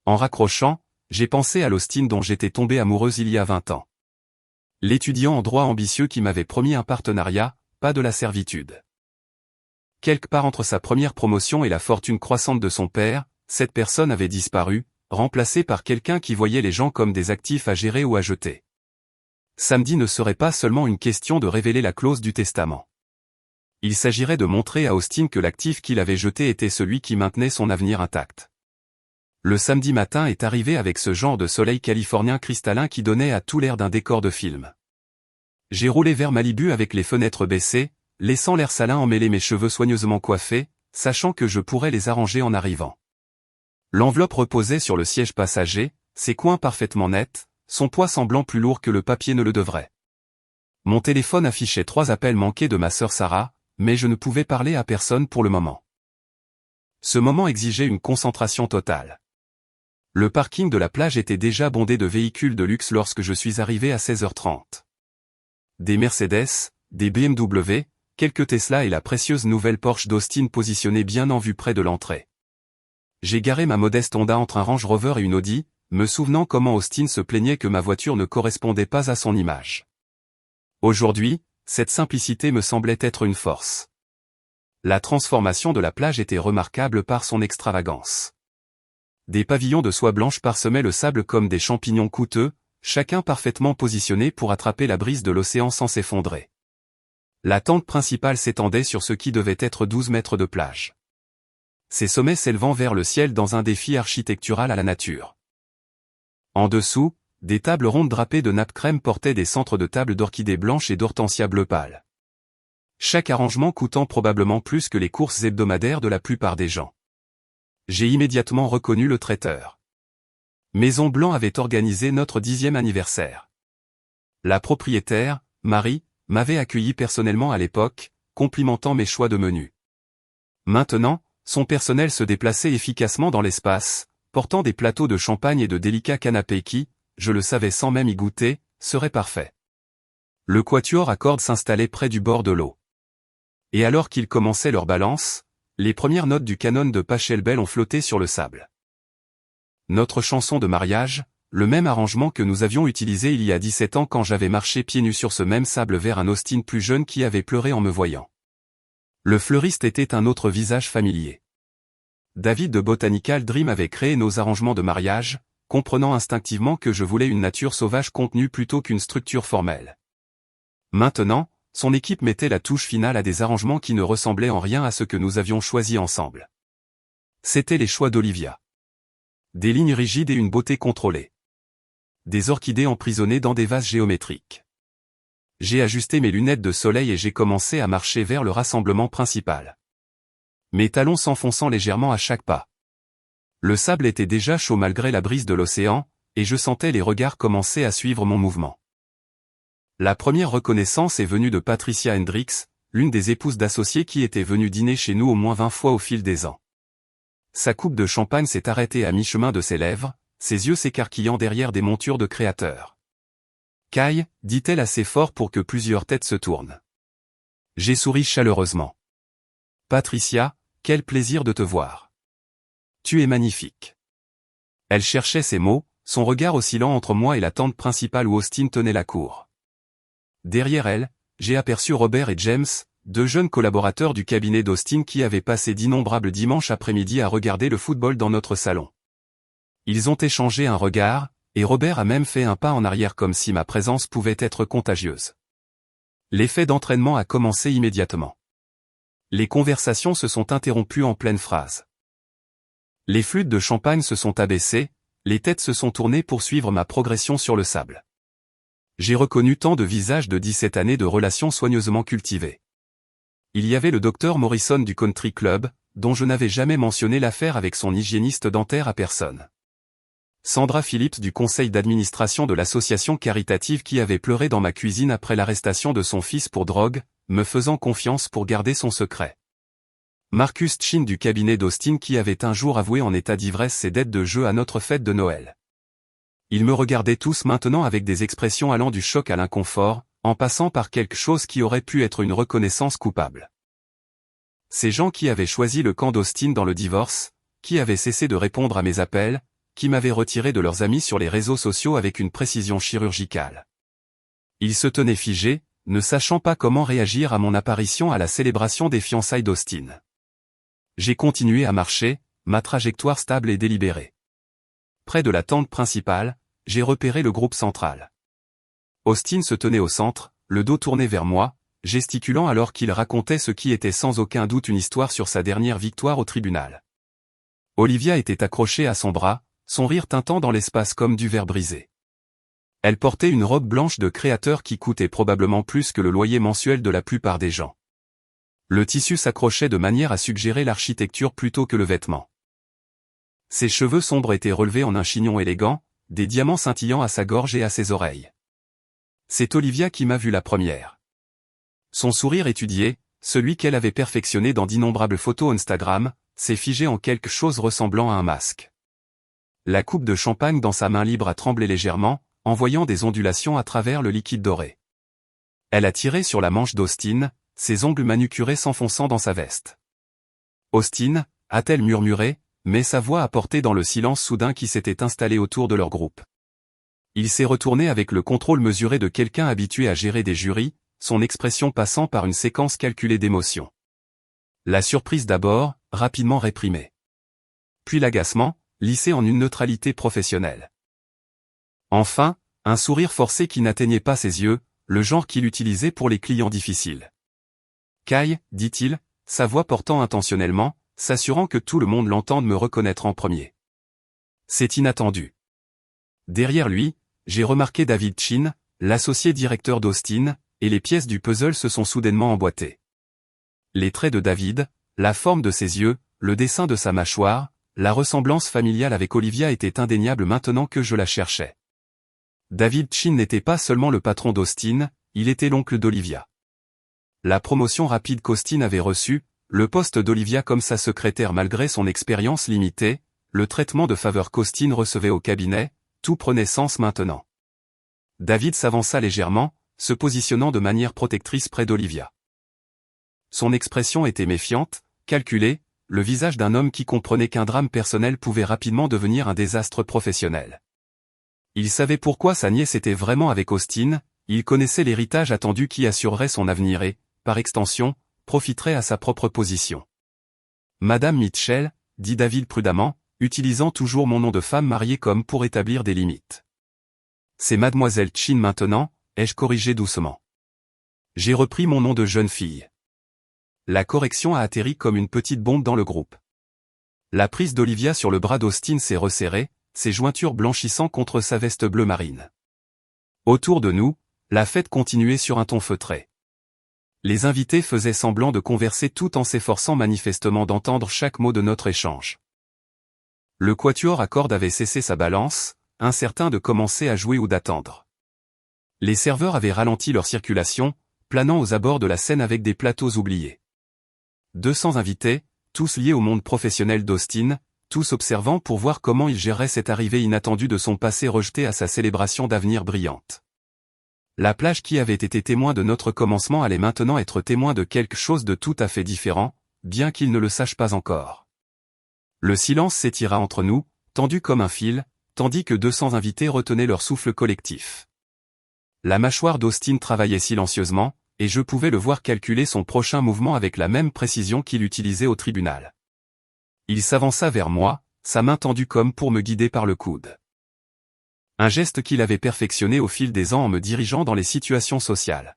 En raccrochant, j'ai pensé à l'Austin dont j'étais tombée amoureuse il y a 20 ans. L'étudiant en droit ambitieux qui m'avait promis un partenariat, pas de la servitude. Quelque part entre sa première promotion et la fortune croissante de son père, cette personne avait disparu, remplacée par quelqu'un qui voyait les gens comme des actifs à gérer ou à jeter. Samedi ne serait pas seulement une question de révéler la clause du testament. Il s'agirait de montrer à Austin que l'actif qu'il avait jeté était celui qui maintenait son avenir intact. Le samedi matin est arrivé avec ce genre de soleil californien cristallin qui donnait à tout l'air d'un décor de film. J'ai roulé vers Malibu avec les fenêtres baissées, laissant l'air salin emmêler mes cheveux soigneusement coiffés, sachant que je pourrais les arranger en arrivant. L'enveloppe reposait sur le siège passager, ses coins parfaitement nets, son poids semblant plus lourd que le papier ne le devrait. Mon téléphone affichait 3 appels manqués de ma sœur Sarah, mais je ne pouvais parler à personne pour le moment. Ce moment exigeait une concentration totale. Le parking de la plage était déjà bondé de véhicules de luxe lorsque je suis arrivé à 16h30. Des Mercedes, des BMW, quelques Tesla et la précieuse nouvelle Porsche d'Austin positionnée bien en vue près de l'entrée. J'ai garé ma modeste Honda entre un Range Rover et une Audi, me souvenant comment Austin se plaignait que ma voiture ne correspondait pas à son image. Aujourd'hui, cette simplicité me semblait être une force. La transformation de la plage était remarquable par son extravagance. Des pavillons de soie blanche parsemaient le sable comme des champignons coûteux, chacun parfaitement positionné pour attraper la brise de l'océan sans s'effondrer. La tente principale s'étendait sur ce qui devait être 12 mètres de plage. Ses sommets s'élevant vers le ciel dans un défi architectural à la nature. En dessous, des tables rondes drapées de nappes crème portaient des centres de table d'orchidées blanches et d'hortensias bleu pâle. Chaque arrangement coûtant probablement plus que les courses hebdomadaires de la plupart des gens. J'ai immédiatement reconnu le traiteur. Maison Blanc avait organisé notre 10e anniversaire. La propriétaire, Marie, m'avait accueilli personnellement à l'époque, complimentant mes choix de menu. Maintenant, son personnel se déplaçait efficacement dans l'espace, portant des plateaux de champagne et de délicats canapés qui, je le savais sans même y goûter, seraient parfaits. Le quatuor à cordes s'installait près du bord de l'eau. Et alors qu'ils commençaient leur balance, les premières notes du canon de Pachelbel ont flotté sur le sable. Notre chanson de mariage, le même arrangement que nous avions utilisé il y a 17 ans quand j'avais marché pieds nus sur ce même sable vers un Austin plus jeune qui avait pleuré en me voyant. Le fleuriste était un autre visage familier. David de Botanical Dream avait créé nos arrangements de mariage, comprenant instinctivement que je voulais une nature sauvage contenue plutôt qu'une structure formelle. Maintenant, son équipe mettait la touche finale à des arrangements qui ne ressemblaient en rien à ce que nous avions choisi ensemble. C'étaient les choix d'Olivia. Des lignes rigides et une beauté contrôlée. Des orchidées emprisonnées dans des vases géométriques. J'ai ajusté mes lunettes de soleil et j'ai commencé à marcher vers le rassemblement principal. Mes talons s'enfonçant légèrement à chaque pas. Le sable était déjà chaud malgré la brise de l'océan, et je sentais les regards commencer à suivre mon mouvement. La première reconnaissance est venue de Patricia Hendricks, l'une des épouses d'associés qui était venue dîner chez nous au moins 20 fois au fil des ans. Sa coupe de champagne s'est arrêtée à mi-chemin de ses lèvres, ses yeux s'écarquillant derrière des montures de créateurs. « Kai », dit-elle assez fort pour que plusieurs têtes se tournent. J'ai souri chaleureusement. « Patricia, quel plaisir de te voir. Tu es magnifique. » Elle cherchait ses mots, son regard oscillant entre moi et la tente principale où Austin tenait la cour. Derrière elle, j'ai aperçu Robert et James, 2 jeunes collaborateurs du cabinet d'Austin qui avaient passé d'innombrables dimanches après-midi à regarder le football dans notre salon. Ils ont échangé un regard, et Robert a même fait un pas en arrière comme si ma présence pouvait être contagieuse. L'effet d'entraînement a commencé immédiatement. Les conversations se sont interrompues en pleine phrase. Les flûtes de champagne se sont abaissées, les têtes se sont tournées pour suivre ma progression sur le sable. J'ai reconnu tant de visages de 17 années de relations soigneusement cultivées. Il y avait le docteur Morrison du Country Club, dont je n'avais jamais mentionné l'affaire avec son hygiéniste dentaire à personne. Sandra Phillips du conseil d'administration de l'association caritative qui avait pleuré dans ma cuisine après l'arrestation de son fils pour drogue, me faisant confiance pour garder son secret. Marcus Chin du cabinet d'Austin qui avait un jour avoué en état d'ivresse ses dettes de jeu à notre fête de Noël. Ils me regardaient tous maintenant avec des expressions allant du choc à l'inconfort, en passant par quelque chose qui aurait pu être une reconnaissance coupable. Ces gens qui avaient choisi le camp d'Austin dans le divorce, qui avaient cessé de répondre à mes appels, qui m'avaient retiré de leurs amis sur les réseaux sociaux avec une précision chirurgicale. Ils se tenaient figés, ne sachant pas comment réagir à mon apparition à la célébration des fiançailles d'Austin. J'ai continué à marcher, ma trajectoire stable et délibérée. Près de la tente principale, j'ai repéré le groupe central. Austin se tenait au centre, le dos tourné vers moi, gesticulant alors qu'il racontait ce qui était sans aucun doute une histoire sur sa dernière victoire au tribunal. Olivia était accrochée à son bras, son rire tintant dans l'espace comme du verre brisé. Elle portait une robe blanche de créateur qui coûtait probablement plus que le loyer mensuel de la plupart des gens. Le tissu s'accrochait de manière à suggérer l'architecture plutôt que le vêtement. Ses cheveux sombres étaient relevés en un chignon élégant, des diamants scintillant à sa gorge et à ses oreilles. C'est Olivia qui m'a vu la première. Son sourire étudié, celui qu'elle avait perfectionné dans d'innombrables photos Instagram, s'est figé en quelque chose ressemblant à un masque. La coupe de champagne dans sa main libre a tremblé légèrement, envoyant des ondulations à travers le liquide doré. Elle a tiré sur la manche d'Austin, ses ongles manucurés s'enfonçant dans sa veste. Austin, a-t-elle murmuré, mais sa voix a porté dans le silence soudain qui s'était installé autour de leur groupe. Il s'est retourné avec le contrôle mesuré de quelqu'un habitué à gérer des jurys, son expression passant par une séquence calculée d'émotions. La surprise d'abord, rapidement réprimée. Puis l'agacement, lissé en une neutralité professionnelle. Enfin, un sourire forcé qui n'atteignait pas ses yeux, le genre qu'il utilisait pour les clients difficiles. Kai, dit-il, sa voix portant intentionnellement, s'assurant que tout le monde l'entende me reconnaître en premier. C'est inattendu. Derrière lui, j'ai remarqué David Chin, l'associé directeur d'Austin, et les pièces du puzzle se sont soudainement emboîtées. Les traits de David, la forme de ses yeux, le dessin de sa mâchoire, la ressemblance familiale avec Olivia était indéniable maintenant que je la cherchais. David Chin n'était pas seulement le patron d'Austin, il était l'oncle d'Olivia. La promotion rapide qu'Austin avait reçue, le poste d'Olivia comme sa secrétaire malgré son expérience limitée, le traitement de faveur qu'Austin recevait au cabinet, tout prenait sens maintenant. David s'avança légèrement, se positionnant de manière protectrice près d'Olivia. Son expression était méfiante, calculée, le visage d'un homme qui comprenait qu'un drame personnel pouvait rapidement devenir un désastre professionnel. Il savait pourquoi sa nièce était vraiment avec Austin, il connaissait l'héritage attendu qui assurerait son avenir et, par extension, profiterait à sa propre position. Madame Mitchell, dit David prudemment, utilisant toujours mon nom de femme mariée comme pour établir des limites. C'est Mademoiselle Chin maintenant, ai-je corrigé doucement. J'ai repris mon nom de jeune fille. La correction a atterri comme une petite bombe dans le groupe. La prise d'Olivia sur le bras d'Austin s'est resserrée, ses jointures blanchissant contre sa veste bleu marine. Autour de nous, la fête continuait sur un ton feutré. Les invités faisaient semblant de converser tout en s'efforçant manifestement d'entendre chaque mot de notre échange. Le quatuor à cordes avait cessé sa balance, incertain de commencer à jouer ou d'attendre. Les serveurs avaient ralenti leur circulation, planant aux abords de la scène avec des plateaux oubliés. 200 invités, tous liés au monde professionnel d'Austin, tous observant pour voir comment il gérerait cette arrivée inattendue de son passé rejeté à sa célébration d'avenir brillante. La plage qui avait été témoin de notre commencement allait maintenant être témoin de quelque chose de tout à fait différent, bien qu'il ne le sache pas encore. Le silence s'étira entre nous, tendu comme un fil, tandis que 200 invités retenaient leur souffle collectif. La mâchoire d'Austin travaillait silencieusement, et je pouvais le voir calculer son prochain mouvement avec la même précision qu'il utilisait au tribunal. Il s'avança vers moi, sa main tendue comme pour me guider par le coude. Un geste qu'il avait perfectionné au fil des ans en me dirigeant dans les situations sociales.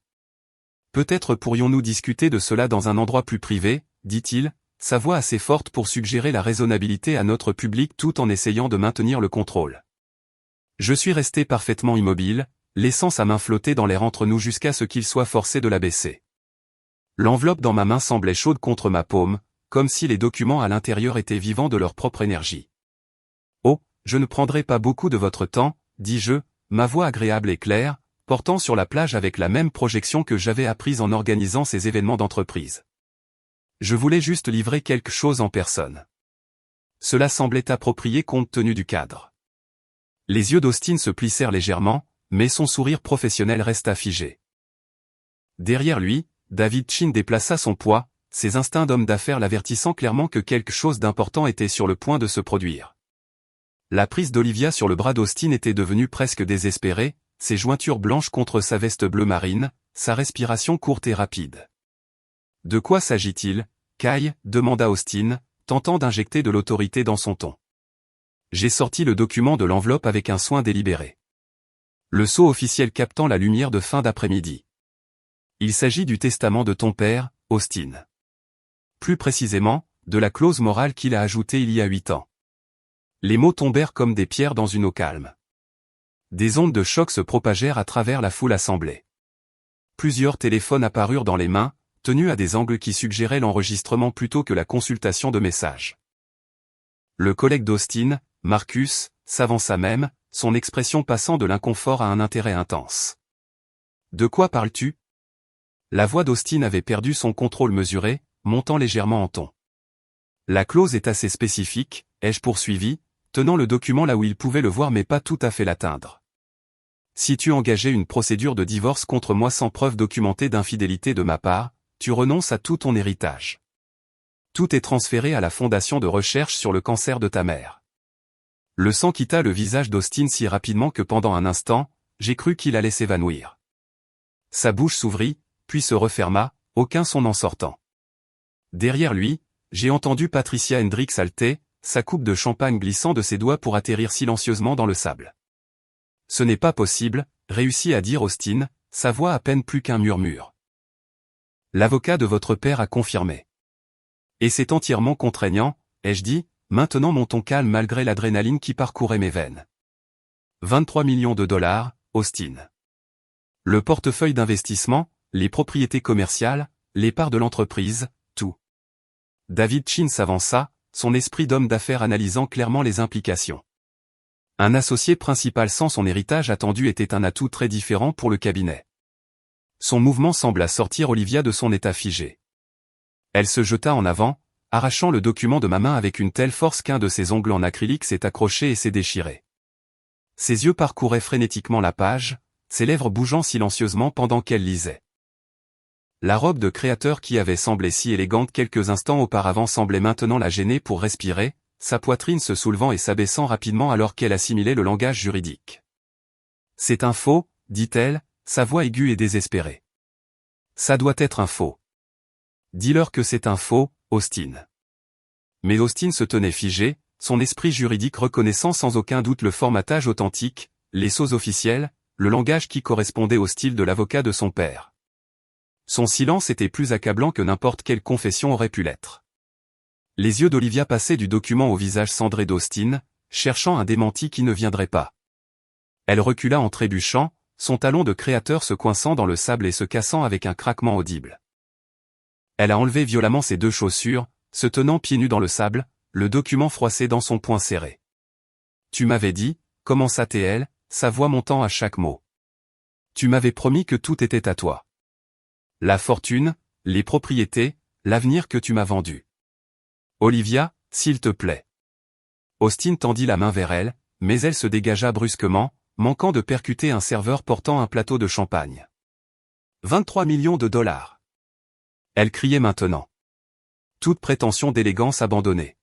Peut-être pourrions-nous discuter de cela dans un endroit plus privé, dit-il, sa voix assez forte pour suggérer la raisonnabilité à notre public tout en essayant de maintenir le contrôle. Je suis resté parfaitement immobile, laissant sa main flotter dans l'air entre nous jusqu'à ce qu'il soit forcé de la baisser. L'enveloppe dans ma main semblait chaude contre ma paume, comme si les documents à l'intérieur étaient vivants de leur propre énergie. « Oh, je ne prendrai pas beaucoup de votre temps, » dis-je, ma voix agréable et claire, portant sur la plage avec la même projection que j'avais apprise en organisant ces événements d'entreprise. Je voulais juste livrer quelque chose en personne. Cela semblait approprié compte tenu du cadre. Les yeux d'Austin se plissèrent légèrement, mais son sourire professionnel resta figé. Derrière lui, David Chin déplaça son poids, ses instincts d'homme d'affaires l'avertissant clairement que quelque chose d'important était sur le point de se produire. La prise d'Olivia sur le bras d'Austin était devenue presque désespérée, ses jointures blanches contre sa veste bleu marine, sa respiration courte et rapide. « De quoi s'agit-il, Kai » demanda Austin, tentant d'injecter de l'autorité dans son ton. J'ai sorti le document de l'enveloppe avec un soin délibéré. Le sceau officiel captant la lumière de fin d'après-midi. Il s'agit du testament de ton père, Austin. Plus précisément, de la clause morale qu'il a ajoutée il y a 8 ans. Les mots tombèrent comme des pierres dans une eau calme. Des ondes de choc se propagèrent à travers la foule assemblée. Plusieurs téléphones apparurent dans les mains, tenus à des angles qui suggéraient l'enregistrement plutôt que la consultation de messages. Le collègue d'Austin, Marcus, s'avança même, son expression passant de l'inconfort à un intérêt intense. « De quoi parles-tu » La voix d'Austin avait perdu son contrôle mesuré, montant légèrement en ton. « La clause est assez spécifique, ai-je poursuivi, tenant le document là où il pouvait le voir mais pas tout à fait l'atteindre. Si tu engageais une procédure de divorce contre moi sans preuve documentée d'infidélité de ma part, tu renonces à tout ton héritage. Tout est transféré à la fondation de recherche sur le cancer de ta mère. » Le sang quitta le visage d'Austin si rapidement que pendant un instant, j'ai cru qu'il allait s'évanouir. Sa bouche s'ouvrit, puis se referma, aucun son en sortant. Derrière lui, j'ai entendu Patricia Hendricks halter, sa coupe de champagne glissant de ses doigts pour atterrir silencieusement dans le sable. « Ce n'est pas possible, » réussit à dire Austin, sa voix à peine plus qu'un murmure. « L'avocat de votre père a confirmé. » « Et c'est entièrement contraignant, ai-je dit, maintenant mon ton calme malgré l'adrénaline qui parcourait mes veines. 23 millions de dollars, Austin. Le portefeuille d'investissement, les propriétés commerciales, les parts de l'entreprise, tout. David Chin s'avança, son esprit d'homme d'affaires analysant clairement les implications. Un associé principal sans son héritage attendu était un atout très différent pour le cabinet. Son mouvement sembla sortir Olivia de son état figé. Elle se jeta en avant, arrachant le document de ma main avec une telle force qu'un de ses ongles en acrylique s'est accroché et s'est déchiré. Ses yeux parcouraient frénétiquement la page, ses lèvres bougeant silencieusement pendant qu'elle lisait. La robe de créateur qui avait semblé si élégante quelques instants auparavant semblait maintenant la gêner pour respirer, sa poitrine se soulevant et s'abaissant rapidement alors qu'elle assimilait le langage juridique. « C'est un faux, dit-elle, sa voix aiguë et désespérée. « Ça doit être un faux. Dis-leur que c'est un faux, Austin. » Mais Austin se tenait figé, son esprit juridique reconnaissant sans aucun doute le formatage authentique, les sceaux officiels, le langage qui correspondait au style de l'avocat de son père. Son silence était plus accablant que n'importe quelle confession aurait pu l'être. Les yeux d'Olivia passaient du document au visage cendré d'Austin, cherchant un démenti qui ne viendrait pas. Elle recula en trébuchant, son talon de créateur se coinçant dans le sable et se cassant avec un craquement audible. Elle a enlevé violemment ses 2 chaussures, se tenant pieds nus dans le sable, le document froissé dans son poing serré. « Tu m'avais dit, » commença-t-elle, sa voix montant à chaque mot. « Tu m'avais promis que tout était à toi. La fortune, les propriétés, l'avenir que tu m'as vendu. Olivia, s'il te plaît. » Austin tendit la main vers elle, mais elle se dégagea brusquement, manquant de percuter un serveur portant un plateau de champagne. 23 millions de dollars. Elle criait maintenant. Toute prétention d'élégance abandonnée.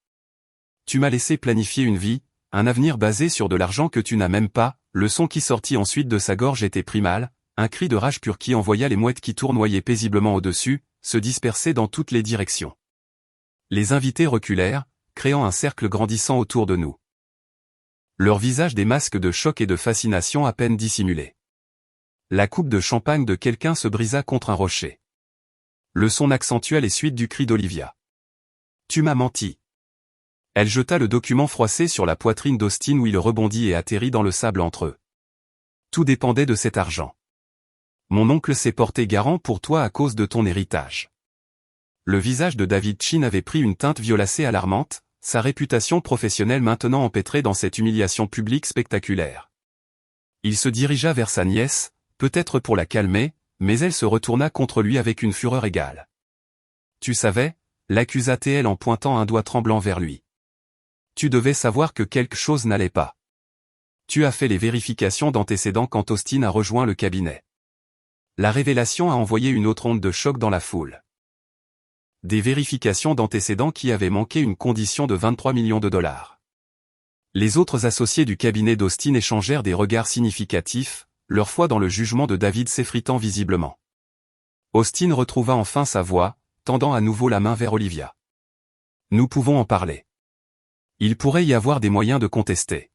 Tu m'as laissé planifier une vie, un avenir basé sur de l'argent que tu n'as même pas. Le son qui sortit ensuite de sa gorge était primal, un cri de rage pure qui envoya les mouettes qui tournoyaient paisiblement au-dessus, se disperser dans toutes les directions. Les invités reculèrent, créant un cercle grandissant autour de nous. Leurs visages des masques de choc et de fascination à peine dissimulés. La coupe de champagne de quelqu'un se brisa contre un rocher. Le son accentua les suites du cri d'Olivia. Tu m'as menti. Elle jeta le document froissé sur la poitrine d'Austin où il rebondit et atterrit dans le sable entre eux. Tout dépendait de cet argent. Mon oncle s'est porté garant pour toi à cause de ton héritage. Le visage de David Chin avait pris une teinte violacée alarmante, sa réputation professionnelle maintenant empêtrée dans cette humiliation publique spectaculaire. Il se dirigea vers sa nièce, peut-être pour la calmer, mais elle se retourna contre lui avec une fureur égale. Tu savais, l'accusa-t-elle en pointant un doigt tremblant vers lui. Tu devais savoir que quelque chose n'allait pas. Tu as fait les vérifications d'antécédents quand Austin a rejoint le cabinet. La révélation a envoyé une autre onde de choc dans la foule. Des vérifications d'antécédents qui avaient manqué une condition de 23 millions de dollars. Les autres associés du cabinet d'Austin échangèrent des regards significatifs, leur foi dans le jugement de David s'effritant visiblement. Austin retrouva enfin sa voix, tendant à nouveau la main vers Olivia. Nous pouvons en parler. Il pourrait y avoir des moyens de contester.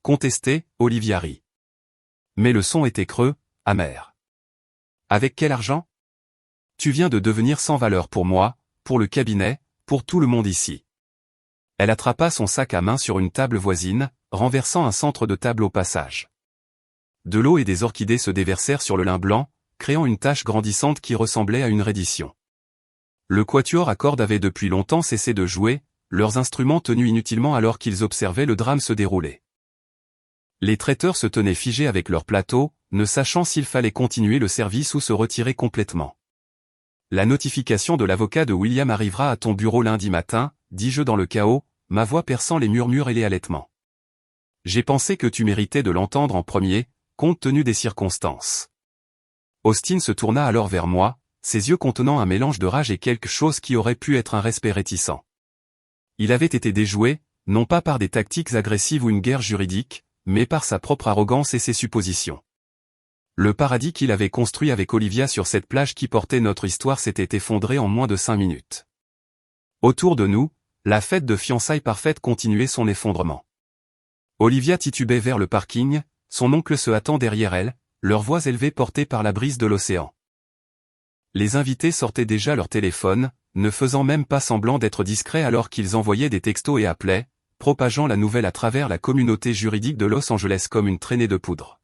Contester, Olivia rit. Mais le son était creux, amer. Avec quel argent? Tu viens de devenir sans valeur pour moi, pour le cabinet, pour tout le monde ici. Elle attrapa son sac à main sur une table voisine, renversant un centre de table au passage. De l'eau et des orchidées se déversèrent sur le lin blanc, créant une tache grandissante qui ressemblait à une reddition. Le quatuor à cordes avait depuis longtemps cessé de jouer, leurs instruments tenus inutilement alors qu'ils observaient le drame se dérouler. Les traiteurs se tenaient figés avec leur plateau, ne sachant s'il fallait continuer le service ou se retirer complètement. La notification de l'avocat de William arrivera à ton bureau lundi matin, dis-je dans le chaos, ma voix perçant les murmures et les halètements. J'ai pensé que tu méritais de l'entendre en premier, compte tenu des circonstances. Austin se tourna alors vers moi, ses yeux contenant un mélange de rage et quelque chose qui aurait pu être un respect réticent. Il avait été déjoué, non pas par des tactiques agressives ou une guerre juridique, mais par sa propre arrogance et ses suppositions. Le paradis qu'il avait construit avec Olivia sur cette plage qui portait notre histoire s'était effondré en moins de 5 minutes. Autour de nous, la fête de fiançailles parfaite continuait son effondrement. Olivia titubait vers le parking, son oncle se hâtant derrière elle, leurs voix élevées portées par la brise de l'océan. Les invités sortaient déjà leur téléphone, ne faisant même pas semblant d'être discrets alors qu'ils envoyaient des textos et appelaient, propageant la nouvelle à travers la communauté juridique de Los Angeles comme une traînée de poudre.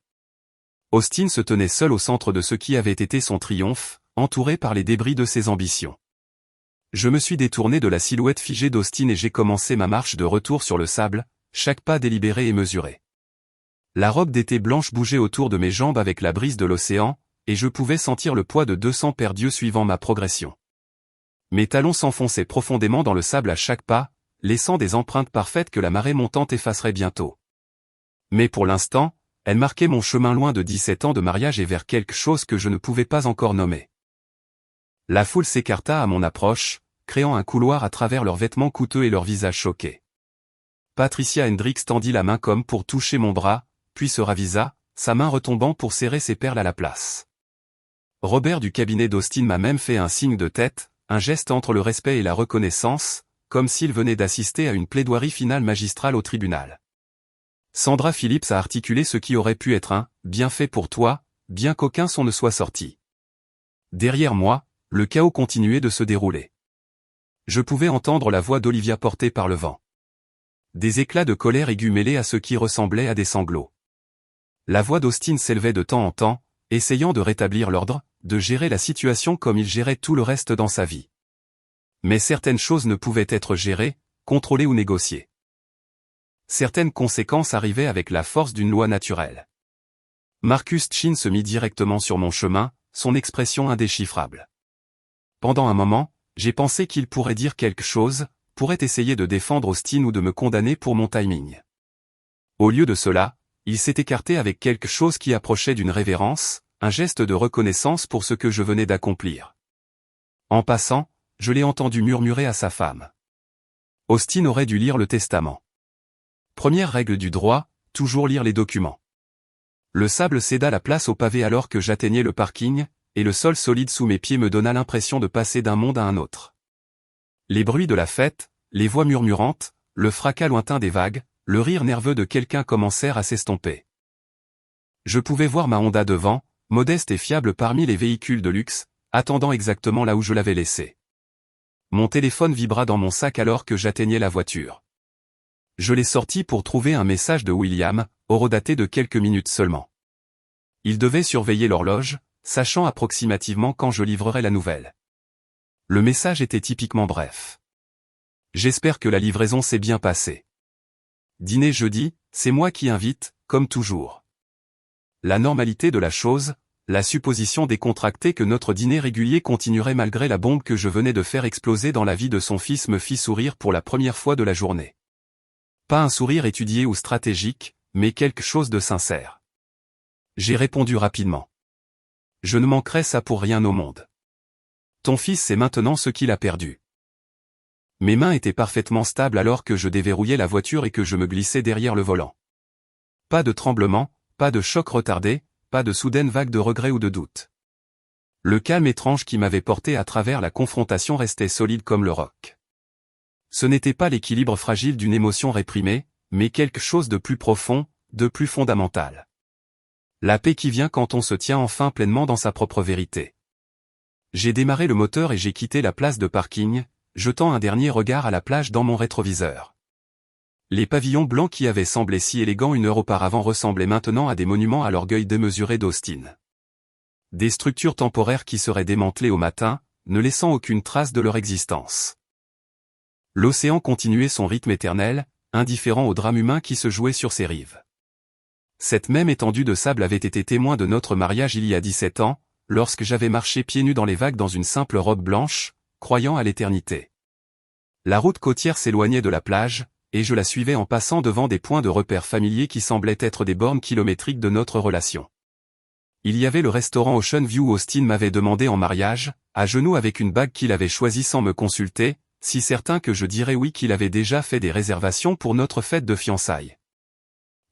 Austin se tenait seul au centre de ce qui avait été son triomphe, entouré par les débris de ses ambitions. Je me suis détourné de la silhouette figée d'Austin et j'ai commencé ma marche de retour sur le sable, chaque pas délibéré et mesuré. La robe d'été blanche bougeait autour de mes jambes avec la brise de l'océan, et je pouvais sentir le poids de 200 perdus suivant ma progression. Mes talons s'enfonçaient profondément dans le sable à chaque pas, laissant des empreintes parfaites que la marée montante effacerait bientôt. Mais pour l'instant, elle marquait mon chemin loin de 17 ans de mariage et vers quelque chose que je ne pouvais pas encore nommer. La foule s'écarta à mon approche, créant un couloir à travers leurs vêtements coûteux et leurs visages choqués. Patricia Hendricks tendit la main comme pour toucher mon bras, puis se ravisa, sa main retombant pour serrer ses perles à la place. Robert du cabinet d'Austin m'a même fait un signe de tête, un geste entre le respect et la reconnaissance, comme s'il venait d'assister à une plaidoirie finale magistrale au tribunal. Sandra Phillips a articulé ce qui aurait pu être un « bien fait pour toi », bien qu'aucun son ne soit sorti. Derrière moi, le chaos continuait de se dérouler. Je pouvais entendre la voix d'Olivia portée par le vent. Des éclats de colère aigus mêlés à ce qui ressemblait à des sanglots. La voix d'Austin s'élevait de temps en temps, essayant de rétablir l'ordre, de gérer la situation comme il gérait tout le reste dans sa vie. Mais certaines choses ne pouvaient être gérées, contrôlées ou négociées. Certaines conséquences arrivaient avec la force d'une loi naturelle. Marcus Chin se mit directement sur mon chemin, son expression indéchiffrable. Pendant un moment, j'ai pensé qu'il pourrait dire quelque chose, pourrait essayer de défendre Austin ou de me condamner pour mon timing. Au lieu de cela, il s'est écarté avec quelque chose qui approchait d'une révérence, un geste de reconnaissance pour ce que je venais d'accomplir. En passant, je l'ai entendu murmurer à sa femme. Austin aurait dû lire le testament. Première règle du droit, toujours lire les documents. Le sable céda la place au pavé alors que j'atteignais le parking, et le sol solide sous mes pieds me donna l'impression de passer d'un monde à un autre. Les bruits de la fête, les voix murmurantes, le fracas lointain des vagues, le rire nerveux de quelqu'un commencèrent à s'estomper. Je pouvais voir ma Honda devant, modeste et fiable parmi les véhicules de luxe, attendant exactement là où je l'avais laissé. Mon téléphone vibra dans mon sac alors que j'atteignais la voiture. Je l'ai sorti pour trouver un message de William, horodaté de quelques minutes seulement. Il devait surveiller l'horloge, sachant approximativement quand je livrerais la nouvelle. Le message était typiquement bref. J'espère que la livraison s'est bien passée. Dîner jeudi, c'est moi qui invite, comme toujours. La normalité de la chose, la supposition décontractée que notre dîner régulier continuerait malgré la bombe que je venais de faire exploser dans la vie de son fils me fit sourire pour la première fois de la journée. Pas un sourire étudié ou stratégique, mais quelque chose de sincère. J'ai répondu rapidement. Je ne manquerai ça pour rien au monde. Ton fils sait maintenant ce qu'il a perdu. Mes mains étaient parfaitement stables alors que je déverrouillais la voiture et que je me glissais derrière le volant. Pas de tremblement, pas de choc retardé, pas de soudaine vague de regret ou de doute. Le calme étrange qui m'avait porté à travers la confrontation restait solide comme le roc. Ce n'était pas l'équilibre fragile d'une émotion réprimée, mais quelque chose de plus profond, de plus fondamental. La paix qui vient quand on se tient enfin pleinement dans sa propre vérité. J'ai démarré le moteur et j'ai quitté la place de parking, jetant un dernier regard à la plage dans mon rétroviseur. Les pavillons blancs qui avaient semblé si élégants une heure auparavant ressemblaient maintenant à des monuments à l'orgueil démesuré d'Austin. Des structures temporaires qui seraient démantelées au matin, ne laissant aucune trace de leur existence. L'océan continuait son rythme éternel, indifférent au drame humain qui se jouait sur ses rives. Cette même étendue de sable avait été témoin de notre mariage il y a 17 ans, lorsque j'avais marché pieds nus dans les vagues dans une simple robe blanche, croyant à l'éternité. La route côtière s'éloignait de la plage, et je la suivais en passant devant des points de repère familiers qui semblaient être des bornes kilométriques de notre relation. Il y avait le restaurant Ocean View où Austin m'avait demandé en mariage, à genoux avec une bague qu'il avait choisie sans me consulter, si certain que je dirais oui qu'il avait déjà fait des réservations pour notre fête de fiançailles.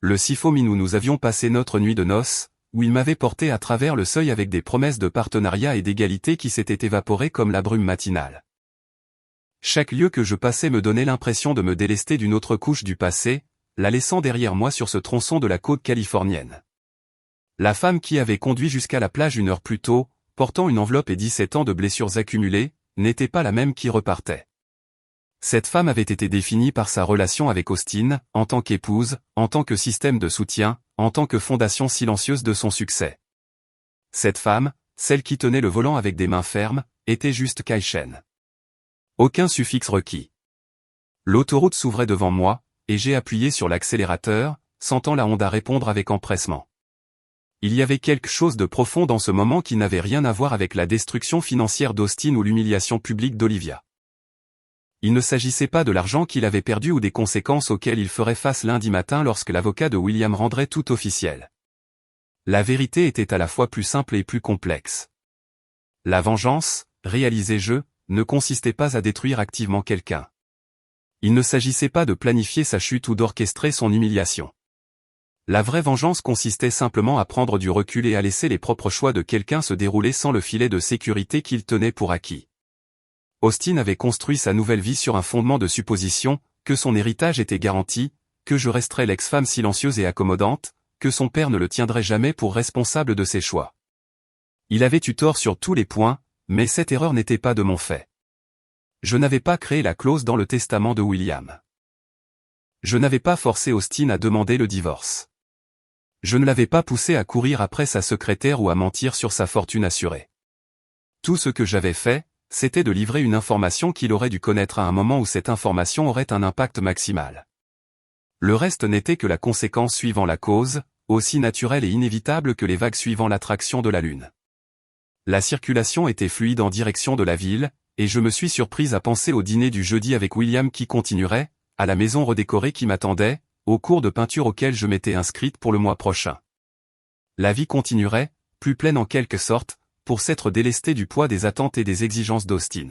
Le Sifomine où nous avions passé notre nuit de noces, où il m'avait porté à travers le seuil avec des promesses de partenariat et d'égalité qui s'étaient évaporées comme la brume matinale. Chaque lieu que je passais me donnait l'impression de me délester d'une autre couche du passé, la laissant derrière moi sur ce tronçon de la côte californienne. La femme qui avait conduit jusqu'à la plage une heure plus tôt, portant une enveloppe et 17 ans de blessures accumulées, n'était pas la même qui repartait. Cette femme avait été définie par sa relation avec Austin, en tant qu'épouse, en tant que système de soutien, en tant que fondation silencieuse de son succès. Cette femme, celle qui tenait le volant avec des mains fermes, était juste Kai Shen. Aucun suffixe requis. L'autoroute s'ouvrait devant moi, et j'ai appuyé sur l'accélérateur, sentant la Honda répondre avec empressement. Il y avait quelque chose de profond dans ce moment qui n'avait rien à voir avec la destruction financière d'Austin ou l'humiliation publique d'Olivia. Il ne s'agissait pas de l'argent qu'il avait perdu ou des conséquences auxquelles il ferait face lundi matin lorsque l'avocat de William rendrait tout officiel. La vérité était à la fois plus simple et plus complexe. La vengeance, réalisais-je, ne consistait pas à détruire activement quelqu'un. Il ne s'agissait pas de planifier sa chute ou d'orchestrer son humiliation. La vraie vengeance consistait simplement à prendre du recul et à laisser les propres choix de quelqu'un se dérouler sans le filet de sécurité qu'il tenait pour acquis. Austin avait construit sa nouvelle vie sur un fondement de supposition, que son héritage était garanti, que je resterais l'ex-femme silencieuse et accommodante, que son père ne le tiendrait jamais pour responsable de ses choix. Il avait eu tort sur tous les points, mais cette erreur n'était pas de mon fait. Je n'avais pas créé la clause dans le testament de William. Je n'avais pas forcé Austin à demander le divorce. Je ne l'avais pas poussé à courir après sa secrétaire ou à mentir sur sa fortune assurée. Tout ce que j'avais fait, c'était de livrer une information qu'il aurait dû connaître à un moment où cette information aurait un impact maximal. Le reste n'était que la conséquence suivant la cause, aussi naturelle et inévitable que les vagues suivant l'attraction de la Lune. La circulation était fluide en direction de la ville, et je me suis surprise à penser au dîner du jeudi avec William qui continuerait, à la maison redécorée qui m'attendait, au cours de peinture auquel je m'étais inscrite pour le mois prochain. La vie continuerait, plus pleine en quelque sorte, pour s'être délestée du poids des attentes et des exigences d'Austin.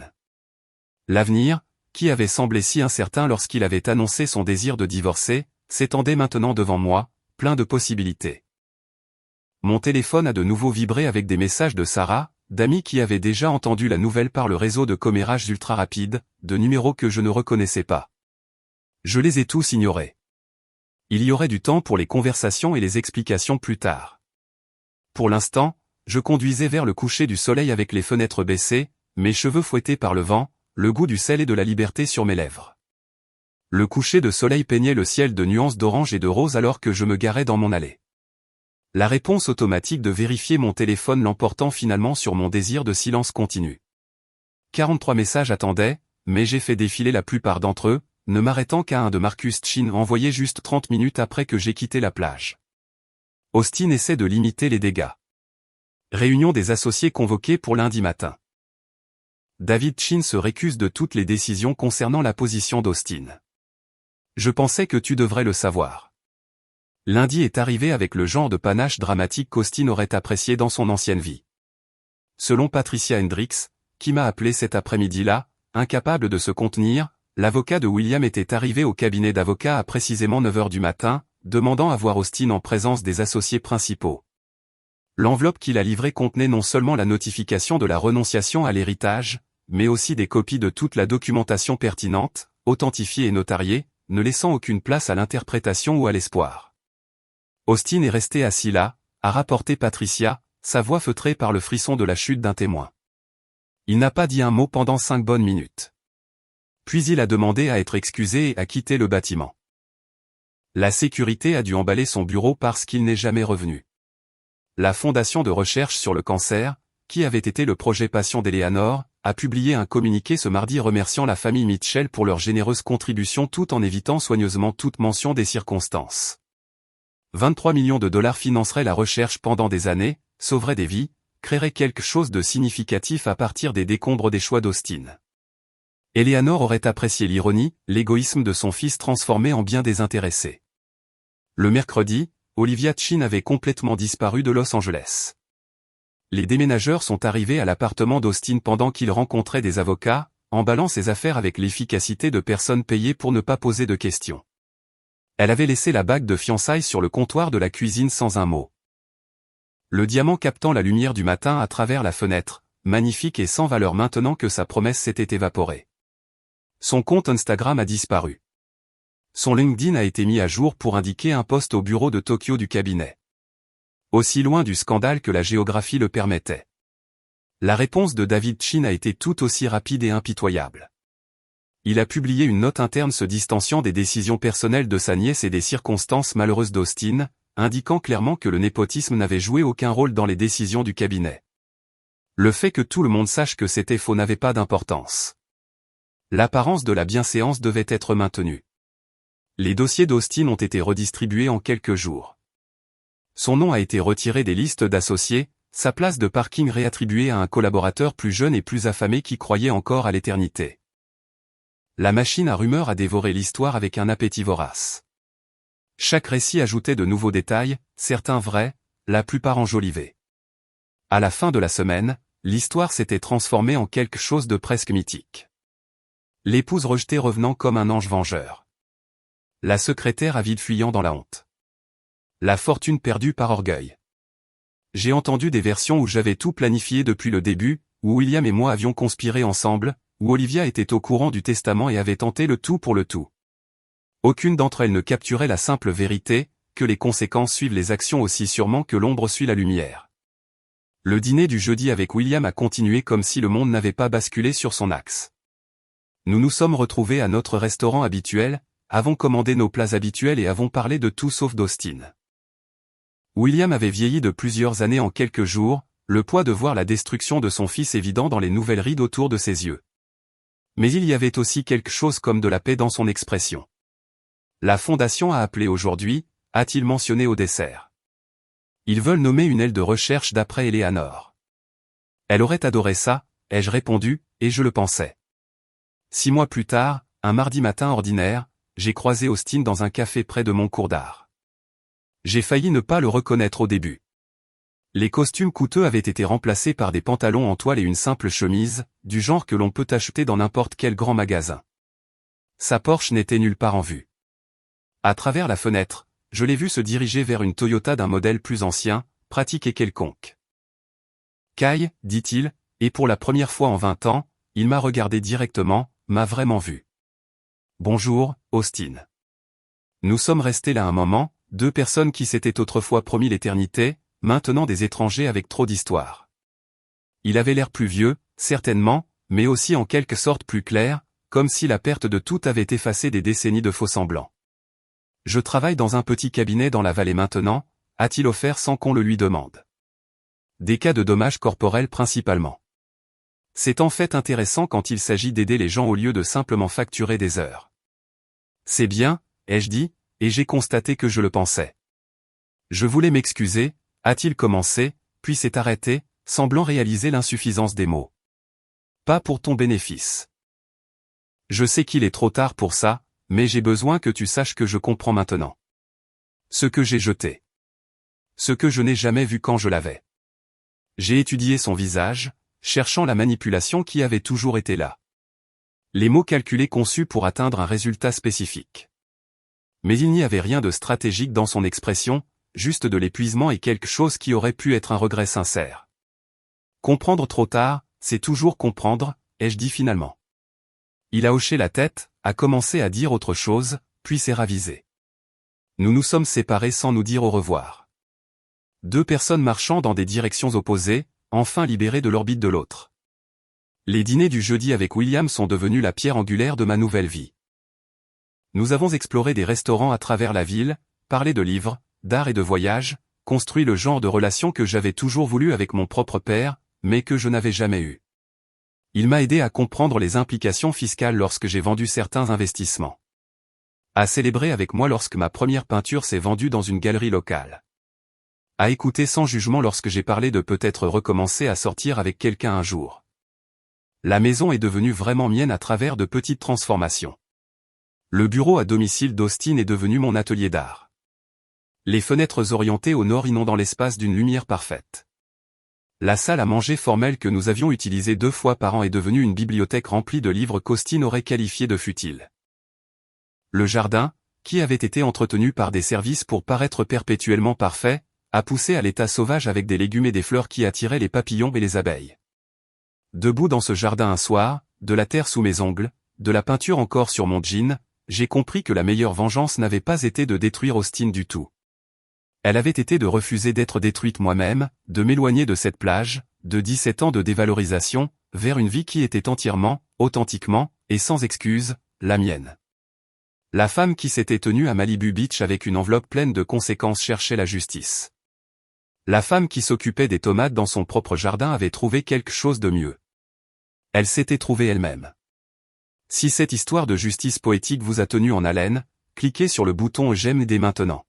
L'avenir, qui avait semblé si incertain lorsqu'il avait annoncé son désir de divorcer, s'étendait maintenant devant moi, plein de possibilités. Mon téléphone a de nouveau vibré avec des messages de Sarah, d'amis qui avaient déjà entendu la nouvelle par le réseau de commérage ultra rapide, de numéros que je ne reconnaissais pas. Je les ai tous ignorés. Il y aurait du temps pour les conversations et les explications plus tard. Pour l'instant, Je conduisais vers le coucher du soleil avec les fenêtres baissées, mes cheveux fouettés par le vent, le goût du sel et de la liberté sur mes lèvres. Le coucher de soleil peignait le ciel de nuances d'orange et de rose alors que je me garais dans mon allée. La réponse automatique de vérifier mon téléphone l'emportant finalement sur mon désir de silence continu. 43 messages attendaient, mais j'ai fait défiler la plupart d'entre eux, ne m'arrêtant qu'à un de Marcus Chin envoyé juste 30 minutes après que j'ai quitté la plage. Austin essaie de limiter les dégâts. Réunion des associés convoquée pour lundi matin. David Chin se récuse de toutes les décisions concernant la position d'Austin. Je pensais que tu devrais le savoir. Lundi est arrivé avec le genre de panache dramatique qu'Austin aurait apprécié dans son ancienne vie. Selon Patricia Hendricks, qui m'a appelé cet après-midi-là, incapable de se contenir, l'avocat de William était arrivé au cabinet d'avocat à précisément 9 h du matin, demandant à voir Austin en présence des associés principaux. L'enveloppe qu'il a livrée contenait non seulement la notification de la renonciation à l'héritage, mais aussi des copies de toute la documentation pertinente, authentifiée et notariée, ne laissant aucune place à l'interprétation ou à l'espoir. Austin est resté assis là, a rapporté Patricia, sa voix feutrée par le frisson de la chute d'un témoin. Il n'a pas dit un mot pendant 5 bonnes minutes. Puis il a demandé à être excusé et a quitté le bâtiment. La sécurité a dû emballer son bureau parce qu'il n'est jamais revenu. La Fondation de recherche sur le cancer, qui avait été le projet passion d'Eleanor, a publié un communiqué ce mardi remerciant la famille Mitchell pour leur généreuse contribution tout en évitant soigneusement toute mention des circonstances. 23 millions de dollars financeraient la recherche pendant des années, sauveraient des vies, créeraient quelque chose de significatif à partir des décombres des choix d'Austin. Eleanor aurait apprécié l'ironie, l'égoïsme de son fils transformé en bien désintéressé. Le mercredi, Olivia Chin avait complètement disparu de Los Angeles. Les déménageurs sont arrivés à l'appartement d'Austin pendant qu'il rencontrait des avocats, emballant ses affaires avec l'efficacité de personnes payées pour ne pas poser de questions. Elle avait laissé la bague de fiançailles sur le comptoir de la cuisine sans un mot. Le diamant captant la lumière du matin à travers la fenêtre, magnifique et sans valeur maintenant que sa promesse s'était évaporée. Son compte Instagram a disparu. Son LinkedIn a été mis à jour pour indiquer un poste au bureau de Tokyo du cabinet. Aussi loin du scandale que la géographie le permettait. La réponse de David Chin a été tout aussi rapide et impitoyable. Il a publié une note interne se distanciant des décisions personnelles de sa nièce et des circonstances malheureuses d'Austin, indiquant clairement que le népotisme n'avait joué aucun rôle dans les décisions du cabinet. Le fait que tout le monde sache que c'était faux n'avait pas d'importance. L'apparence de la bienséance devait être maintenue. Les dossiers d'Austin ont été redistribués en quelques jours. Son nom a été retiré des listes d'associés, sa place de parking réattribuée à un collaborateur plus jeune et plus affamé qui croyait encore à l'éternité. La machine à rumeurs a dévoré l'histoire avec un appétit vorace. Chaque récit ajoutait de nouveaux détails, certains vrais, la plupart enjolivés. À la fin de la semaine, l'histoire s'était transformée en quelque chose de presque mythique. L'épouse rejetée revenant comme un ange vengeur. La secrétaire avide fuyant dans la honte. La fortune perdue par orgueil. J'ai entendu des versions où j'avais tout planifié depuis le début, où William et moi avions conspiré ensemble, où Olivia était au courant du testament et avait tenté le tout pour le tout. Aucune d'entre elles ne capturait la simple vérité, que les conséquences suivent les actions aussi sûrement que l'ombre suit la lumière. Le dîner du jeudi avec William a continué comme si le monde n'avait pas basculé sur son axe. Nous nous sommes retrouvés à notre restaurant habituel, avons commandé nos plats habituels et avons parlé de tout sauf d'Austin. William avait vieilli de plusieurs années en quelques jours, le poids de voir la destruction de son fils évident dans les nouvelles rides autour de ses yeux. Mais il y avait aussi quelque chose comme de la paix dans son expression. La fondation a appelé aujourd'hui, a-t-il mentionné au dessert. Ils veulent nommer une aile de recherche d'après Eleanor. Elle aurait adoré ça, ai-je répondu, et je le pensais. 6 mois plus tard, un mardi matin ordinaire, j'ai croisé Austin dans un café près de mon cours d'art. J'ai failli ne pas le reconnaître au début. Les costumes coûteux avaient été remplacés par des pantalons en toile et une simple chemise, du genre que l'on peut acheter dans n'importe quel grand magasin. Sa Porsche n'était nulle part en vue. À travers la fenêtre, je l'ai vu se diriger vers une Toyota d'un modèle plus ancien, pratique et quelconque. Kai, dit-il, et pour la première fois en 20 ans, il m'a regardé directement, m'a vraiment vu. Bonjour, Austin. Nous sommes restés là un moment, deux personnes qui s'étaient autrefois promis l'éternité, maintenant des étrangers avec trop d'histoire. Il avait l'air plus vieux, certainement, mais aussi en quelque sorte plus clair, comme si la perte de tout avait effacé des décennies de faux-semblants. Je travaille dans un petit cabinet dans la vallée maintenant, a-t-il offert sans qu'on le lui demande. Des cas de dommages corporels principalement. C'est en fait intéressant quand il s'agit d'aider les gens au lieu de simplement facturer des heures. C'est bien, ai-je dit, et j'ai constaté que je le pensais. Je voulais m'excuser, a-t-il commencé, puis s'est arrêté, semblant réaliser l'insuffisance des mots. Pas pour ton bénéfice. Je sais qu'il est trop tard pour ça, mais j'ai besoin que tu saches que je comprends maintenant. Ce que j'ai jeté. Ce que je n'ai jamais vu quand je l'avais. J'ai étudié son visage, cherchant la manipulation qui avait toujours été là. Les mots calculés conçus pour atteindre un résultat spécifique. Mais il n'y avait rien de stratégique dans son expression, juste de l'épuisement et quelque chose qui aurait pu être un regret sincère. Comprendre trop tard, c'est toujours comprendre, ai-je dit finalement. Il a hoché la tête, a commencé à dire autre chose, puis s'est ravisé. Nous nous sommes séparés sans nous dire au revoir. Deux personnes marchant dans des directions opposées, enfin libérées de l'orbite de l'autre. Les dîners du jeudi avec William sont devenus la pierre angulaire de ma nouvelle vie. Nous avons exploré des restaurants à travers la ville, parlé de livres, d'art et de voyage, construit le genre de relation que j'avais toujours voulu avec mon propre père, mais que je n'avais jamais eu. Il m'a aidé à comprendre les implications fiscales lorsque j'ai vendu certains investissements. A célébré avec moi lorsque ma première peinture s'est vendue dans une galerie locale. A écouter sans jugement lorsque j'ai parlé de peut-être recommencer à sortir avec quelqu'un un jour. La maison est devenue vraiment mienne à travers de petites transformations. Le bureau à domicile d'Austin est devenu mon atelier d'art. Les fenêtres orientées au nord inondant l'espace d'une lumière parfaite. La salle à manger formelle que nous avions utilisée 2 fois par an est devenue une bibliothèque remplie de livres qu'Austin aurait qualifiés de futiles. Le jardin, qui avait été entretenu par des services pour paraître perpétuellement parfait, a poussé à l'état sauvage avec des légumes et des fleurs qui attiraient les papillons et les abeilles. Debout dans ce jardin un soir, de la terre sous mes ongles, de la peinture encore sur mon jean, j'ai compris que la meilleure vengeance n'avait pas été de détruire Austin du tout. Elle avait été de refuser d'être détruite moi-même, de m'éloigner de cette plage, de 17 ans de dévalorisation, vers une vie qui était entièrement, authentiquement, et sans excuse, la mienne. La femme qui s'était tenue à Malibu Beach avec une enveloppe pleine de conséquences cherchait la justice. La femme qui s'occupait des tomates dans son propre jardin avait trouvé quelque chose de mieux. Elle s'était trouvée elle-même. Si cette histoire de justice poétique vous a tenu en haleine, cliquez sur le bouton j'aime dès maintenant.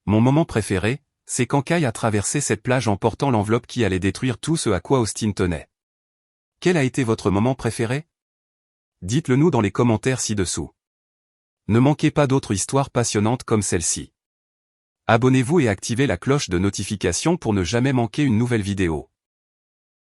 Mon moment préféré, c'est quand Kai a traversé cette plage en portant l'enveloppe qui allait détruire tout ce à quoi Austin tenait. Quel a été votre moment préféré? Dites-le nous dans les commentaires ci-dessous. Ne manquez pas d'autres histoires passionnantes comme celle-ci. Abonnez-vous et activez la cloche de notification pour ne jamais manquer une nouvelle vidéo.